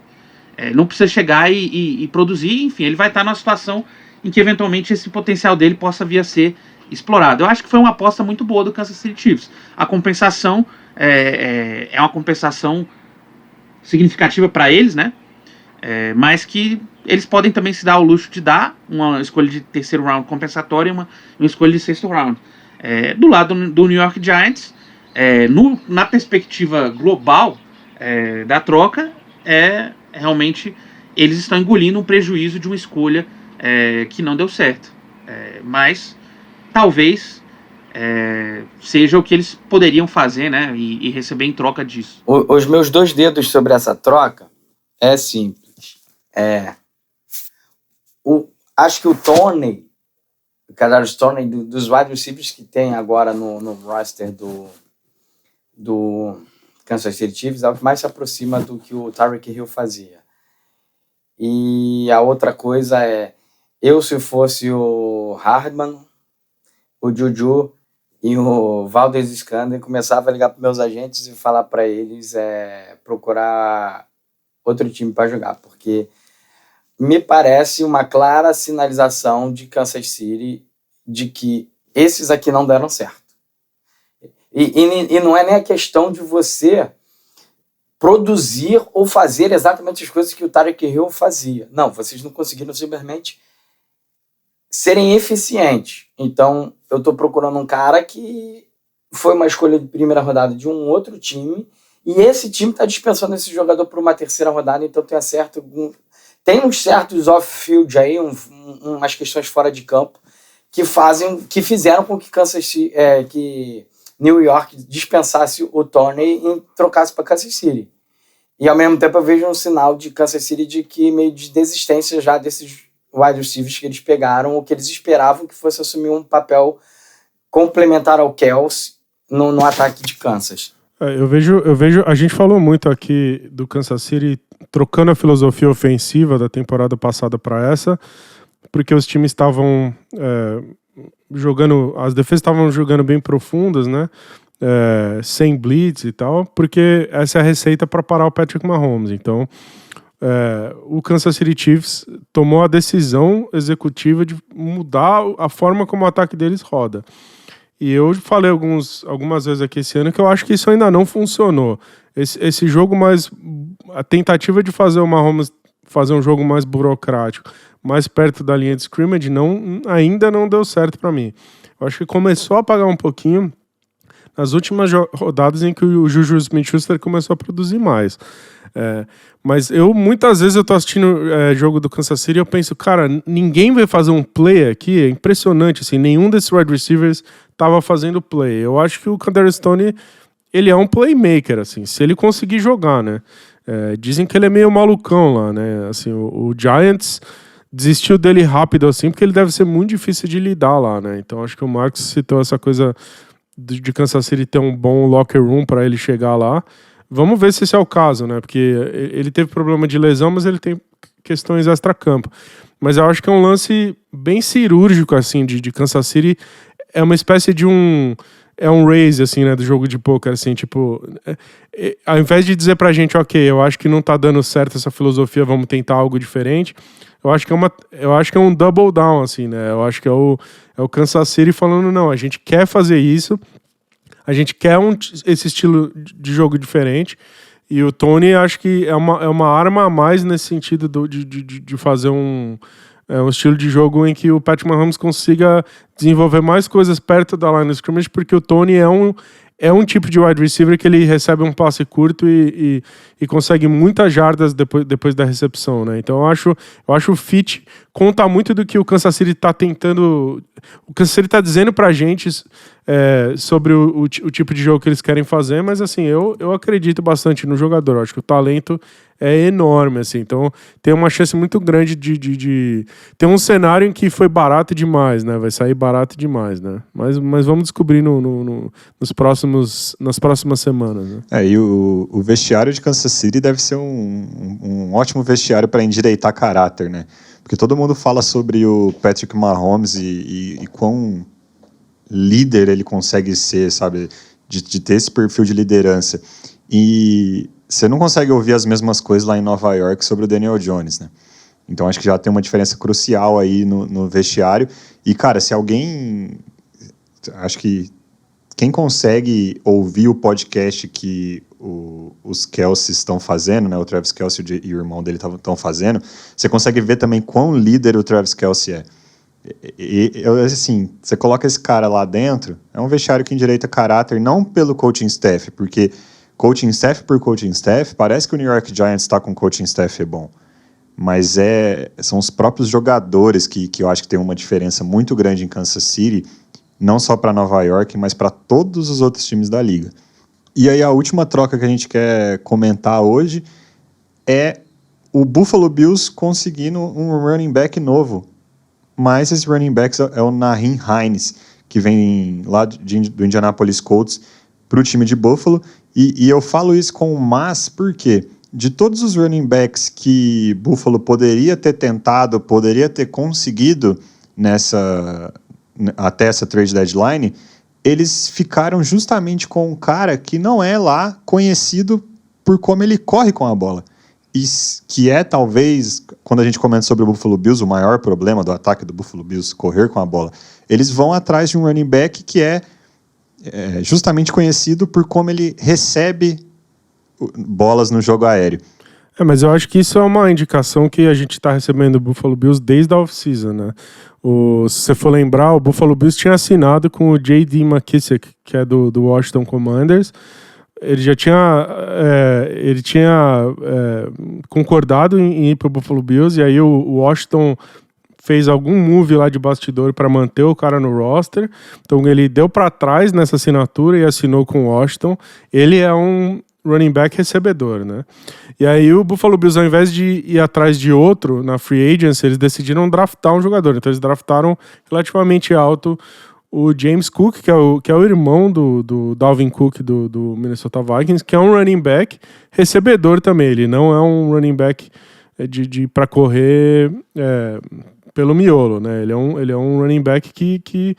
Não precisa chegar e produzir, enfim, ele vai estar numa situação em que eventualmente esse potencial dele possa vir a ser explorado. Eu acho que foi uma aposta muito boa do Kansas City Chiefs. A compensação é uma compensação significativa para eles, né? Mas que eles podem também se dar ao luxo de dar uma escolha de terceiro round compensatória e uma escolha de sexto round. Do lado do New York Giants, na perspectiva global da troca, realmente eles estão engolindo um prejuízo de uma escolha que não deu certo. Mas talvez seja o que eles poderiam fazer, né, e receber em troca disso. Os meus 2 dedos sobre essa troca é simples. Acho que o Toney, o Kadarius Toney, dos wide receivers que tem agora no roster do Kansas City Chiefs, é o que mais se aproxima do que o Tyreek Hill fazia. E a outra coisa se fosse o Hardman, o Juju e o Valdes-Scantling, começava a ligar para meus agentes e falar para eles procurar outro time para jogar, porque me parece uma clara sinalização de Kansas City de que esses aqui não deram certo. E não é nem a questão de você produzir ou fazer exatamente as coisas que o Tyreek Hill fazia. Não, vocês não conseguiram simplesmente serem eficientes. Então, eu estou procurando um cara que foi uma escolha de primeira rodada de um outro time, e esse time está dispensando esse jogador para uma terceira rodada, então tem uns certos off-field aí, umas questões fora de campo, que fizeram com que que New York dispensasse o Toney e trocasse para Kansas City. E ao mesmo tempo eu vejo um sinal de Kansas City de que meio de desistência já desses wide receivers que eles pegaram, ou que eles esperavam que fosse assumir um papel complementar ao Kelce no ataque de Kansas. Eu vejo, a gente falou muito aqui do Kansas City trocando a filosofia ofensiva da temporada passada para essa, porque os times estavam as defesas estavam jogando bem profundas, né? Sem blitz e tal, porque essa é a receita para parar o Patrick Mahomes. Então, o Kansas City Chiefs tomou a decisão executiva de mudar a forma como o ataque deles roda. E eu falei algumas vezes aqui esse ano que eu acho que isso ainda não funcionou. Esse jogo a tentativa de fazer o Mahomes fazer um jogo mais burocrático, mais perto da linha de scrimmage, ainda não deu certo para mim. Eu acho que começou a apagar um pouquinho nas últimas rodadas em que o Juju Smith-Schuster começou a produzir mais. Mas muitas vezes eu tô assistindo jogo do Kansas City e eu penso, cara, ninguém vai fazer um play aqui, é impressionante, assim, nenhum desses wide receivers tava fazendo play. Eu acho que o Kadarius Toney, ele é um playmaker, assim, se ele conseguir jogar, né? Dizem que ele é meio malucão lá, né? Assim, o Giants desistiu dele rápido, assim, porque ele deve ser muito difícil de lidar lá, né? Então acho que o Marcos citou essa coisa de Kansas City ter um bom locker room para ele chegar lá. Vamos ver se esse é o caso, né? Porque ele teve problema de lesão, mas ele tem questões extra-campo. Mas eu acho que é um lance bem cirúrgico, assim, de Kansas City. É uma espécie de um raise, assim, né? Do jogo de poker, assim, tipo... ao invés de dizer pra gente, ok, eu acho que não tá dando certo essa filosofia, vamos tentar algo diferente. Eu acho que é um double down, assim, né? Eu acho que é o Kansas City falando, não, a gente quer fazer isso, a gente quer esse estilo de jogo diferente, e o Toney acho que é uma arma a mais nesse sentido de fazer um estilo de jogo em que o Patrick Mahomes consiga desenvolver mais coisas perto da line of scrimmage, porque o Toney é um tipo de wide receiver que ele recebe um passe curto e consegue muitas jardas depois da recepção, né? Então eu acho o fit conta muito do que o Kansas City está tentando... O Kansas City está dizendo pra gente sobre o tipo de jogo que eles querem fazer, mas assim, eu acredito bastante no jogador. Eu acho que o talento é enorme, assim. Então tem uma chance muito grande de... Tem um cenário em que foi barato demais, né? Vai sair barato demais, né? Mas vamos descobrir nas próximas semanas, né? E o vestiário de Kansas City deve ser um ótimo vestiário para endireitar caráter, né? Porque todo mundo fala sobre o Patrick Mahomes e quão líder ele consegue ser, sabe? De ter esse perfil de liderança. E você não consegue ouvir as mesmas coisas lá em Nova York sobre o Daniel Jones, né? Então acho que já tem uma diferença crucial aí no vestiário. E, cara, se alguém... Acho que quem consegue ouvir o podcast que os Kelce estão fazendo, né? O Travis Kelce e o irmão dele estão fazendo, você consegue ver também quão líder o Travis Kelce é. Assim, você coloca esse cara lá dentro, é um vestiário que endireita caráter, não pelo coaching staff, porque coaching staff por coaching staff, parece que o New York Giants está com coaching staff bom. Mas são os próprios jogadores que eu acho que tem uma diferença muito grande em Kansas City, não só para Nova York, mas para todos os outros times da liga. E aí a última troca que a gente quer comentar hoje é o Buffalo Bills conseguindo um running back novo. Mas esse running back é o Nyheim Hines, que vem lá do Indianapolis Colts para o time de Buffalo. E eu falo isso com mas porque de todos os running backs que Buffalo poderia ter tentado, poderia ter conseguido até essa trade deadline, eles ficaram justamente com um cara que não é lá conhecido por como ele corre com a bola. E que é, talvez, quando a gente comenta sobre o Buffalo Bills, o maior problema do ataque do Buffalo Bills, correr com a bola. Eles vão atrás de um running back que é justamente conhecido por como ele recebe bolas no jogo aéreo. Mas eu acho que isso é uma indicação que a gente está recebendo do Buffalo Bills desde a off-season, né? Se você for lembrar, o Buffalo Bills tinha assinado com o J.D. McKissick, que é do Washington Commanders. Ele já tinha concordado em ir para o Buffalo Bills, e aí o Washington fez algum move lá de bastidor para manter o cara no roster. Então ele deu para trás nessa assinatura e assinou com o Washington. Ele é um running back recebedor, né? E aí o Buffalo Bills, ao invés de ir atrás de outro na free agency, eles decidiram draftar um jogador. Então eles draftaram relativamente alto o James Cook, que é o irmão do Dalvin Cook do Minnesota Vikings, que é um running back recebedor também. Ele não é um running back para correr pelo miolo, né? Ele é um running back que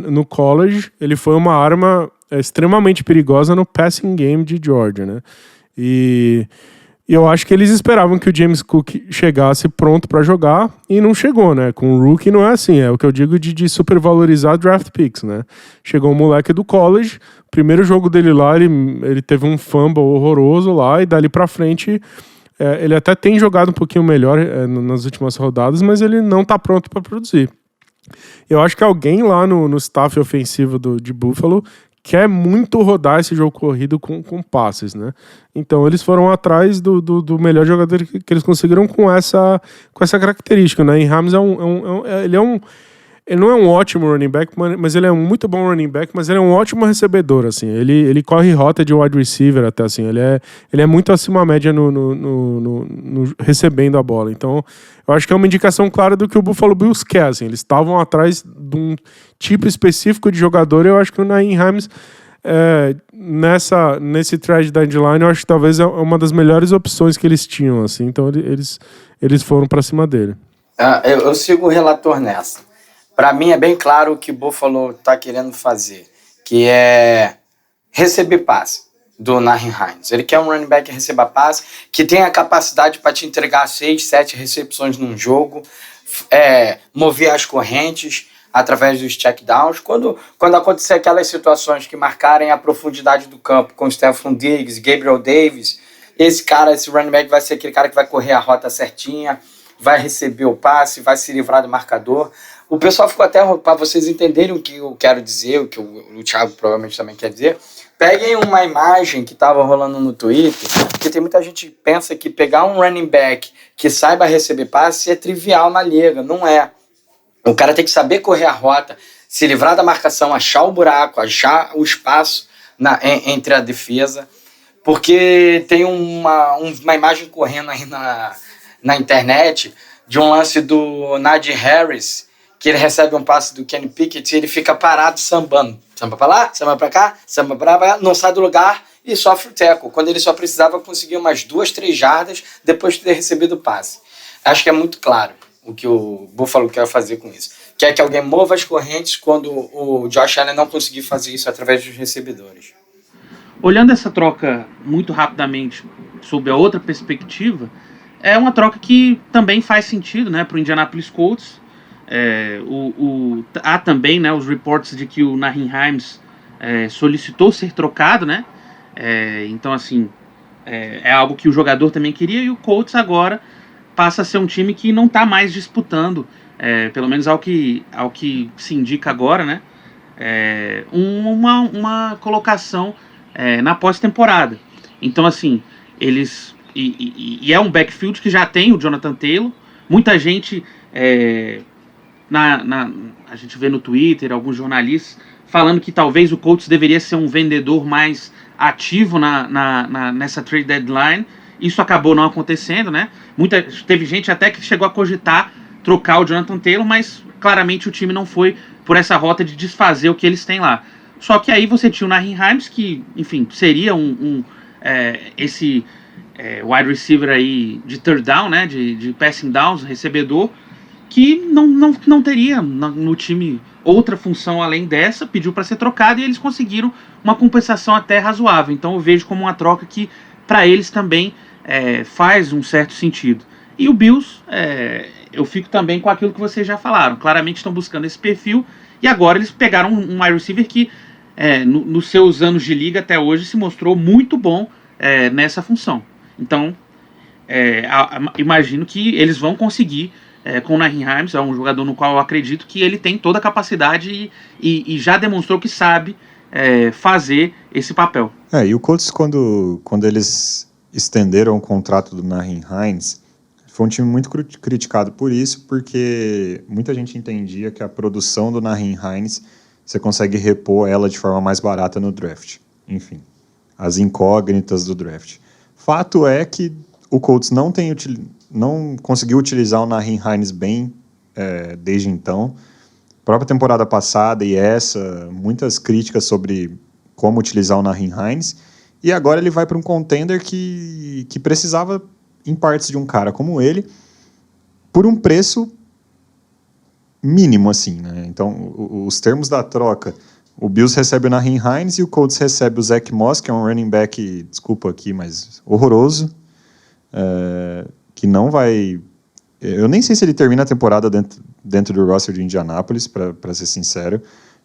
no college ele foi uma arma extremamente perigosa no passing game de Georgia, né? E eu acho que eles esperavam que o James Cook chegasse pronto para jogar e não chegou, né? Com o rookie não é assim, é o que eu digo de supervalorizar draft picks, né? Chegou um moleque do college, primeiro jogo dele lá, ele teve um fumble horroroso lá e dali para frente ele até tem jogado um pouquinho melhor nas últimas rodadas, mas ele não tá pronto para produzir. Eu acho que alguém lá no staff ofensivo de Buffalo quer muito rodar esse jogo corrido com passes, né? Então eles foram atrás do melhor jogador que eles conseguiram com essa característica, né? E Rams ele não é um ótimo running back, mas ele é um muito bom running back, mas ele é um ótimo recebedor, assim. Ele corre rota de wide receiver até, assim. Ele é muito acima da média no recebendo a bola. Então, eu acho que é uma indicação clara do que o Buffalo Bills quer, assim. Eles estavam atrás de um tipo específico de jogador, e eu acho que o Nyheim Hines, nesse trade deadline, eu acho que talvez é uma das melhores opções que eles tinham, assim. Então, eles foram para cima dele. Eu sigo o relator nessa. Para mim é bem claro o que o Buffalo está querendo fazer, que é receber passe do Nyheim Hines. Ele quer um running back que receba passe, que tenha a capacidade para te entregar 6, 7 recepções num jogo, mover as correntes através dos checkdowns. Quando acontecer aquelas situações que marcarem a profundidade do campo com Stephon Diggs, Gabriel Davis, esse running back vai ser aquele cara que vai correr a rota certinha, vai receber o passe, vai se livrar do marcador. O pessoal ficou até, para vocês entenderem o que eu quero dizer, o que o Thiago provavelmente também quer dizer, peguem uma imagem que estava rolando no Twitter, porque tem muita gente que pensa que pegar um running back que saiba receber passe é trivial na liga. Não é. O cara tem que saber correr a rota, se livrar da marcação, achar o buraco, achar o espaço entre a defesa, porque tem uma imagem correndo aí na internet de um lance do Najee Harris, que ele recebe um passe do Kenny Pickett e ele fica parado sambando. Samba pra lá, samba pra cá, samba pra lá, não sai do lugar e sofre o tackle, quando ele só precisava conseguir umas 2, 3 jardas depois de ter recebido o passe. Acho que é muito claro o que o Buffalo quer fazer com isso. quer que alguém mova as correntes quando o Josh Allen não conseguir fazer isso através dos recebedores. Olhando essa troca muito rapidamente sob a outra perspectiva, é uma troca que também faz sentido, né, para o Indianapolis Colts. Há também, né, os reports de que o Nyheim Hines solicitou ser trocado, né? Então, assim, é algo que o jogador também queria, e o Colts agora passa a ser um time que não está mais disputando, pelo menos ao que se indica agora, né? Uma colocação na pós-temporada. Então, assim, eles... E é um backfield que já tem o Jonathan Taylor. Muita gente... a gente vê no Twitter alguns jornalistas falando que talvez o Colts deveria ser um vendedor mais ativo nessa trade deadline. Isso acabou não acontecendo, né? Teve gente até que chegou a cogitar trocar o Jonathan Taylor, mas claramente o time não foi por essa rota de desfazer o que eles têm lá. Só que aí você tinha o Nyheim Hines, que, enfim, seria esse wide receiver aí de third down, né? De passing downs, recebedor, que não teria no time outra função além dessa, pediu para ser trocado e eles conseguiram uma compensação até razoável. Então eu vejo como uma troca que para eles também faz um certo sentido. E o Bills, eu fico também com aquilo que vocês já falaram. Claramente estão buscando esse perfil e agora eles pegaram um wide receiver que nos seus anos de liga até hoje se mostrou muito bom nessa função. Então imagino que eles vão conseguir com o Nyheim Hines. É um jogador no qual eu acredito que ele tem toda a capacidade e já demonstrou que sabe fazer esse papel. E o Colts, quando eles estenderam o contrato do Nyheim Hines, foi um time muito criticado por isso, porque muita gente entendia que a produção do Nyheim Hines, você consegue repor ela de forma mais barata no draft. Enfim, as incógnitas do draft. Fato é que o Colts não conseguiu utilizar o Nyheim Hines bem desde então. A própria temporada passada e essa, muitas críticas sobre como utilizar o Nyheim Hines. E agora ele vai para um contender que precisava, em partes, de um cara como ele, por um preço mínimo, assim, né? Então, os termos da troca, o Bills recebe o Nyheim Hines e o Colts recebe o Zach Moss, que é um running back, desculpa aqui, mas horroroso, que não vai... Eu nem sei se ele termina a temporada dentro do roster de Indianapolis, para ser sincero,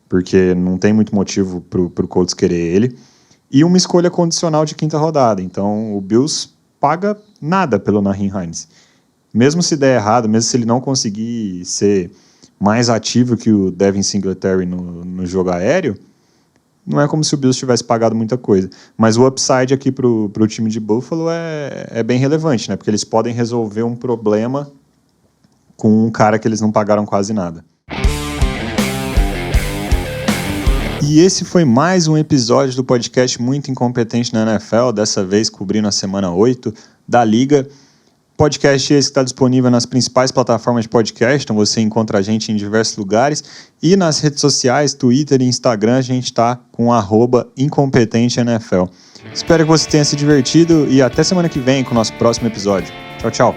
porque não tem muito motivo para o Colts querer ele. E uma escolha condicional de 5ª rodada. Então, o Bills paga nada pelo Nyheim Hines. Mesmo se der errado, mesmo se ele não conseguir ser mais ativo que o Devin Singletary no jogo aéreo, não é como se o Bills tivesse pagado muita coisa. Mas o upside aqui para o time de Buffalo é bem relevante, né? Porque eles podem resolver um problema com um cara que eles não pagaram quase nada. E esse foi mais um episódio do podcast Muito Incompetente na NFL, dessa vez cobrindo a semana 8 da Liga. Podcast esse que está disponível nas principais plataformas de podcast, então você encontra a gente em diversos lugares. E nas redes sociais, Twitter e Instagram, a gente está com @IncompetenteNFL. Espero que você tenha se divertido e até semana que vem com o nosso próximo episódio. Tchau, tchau.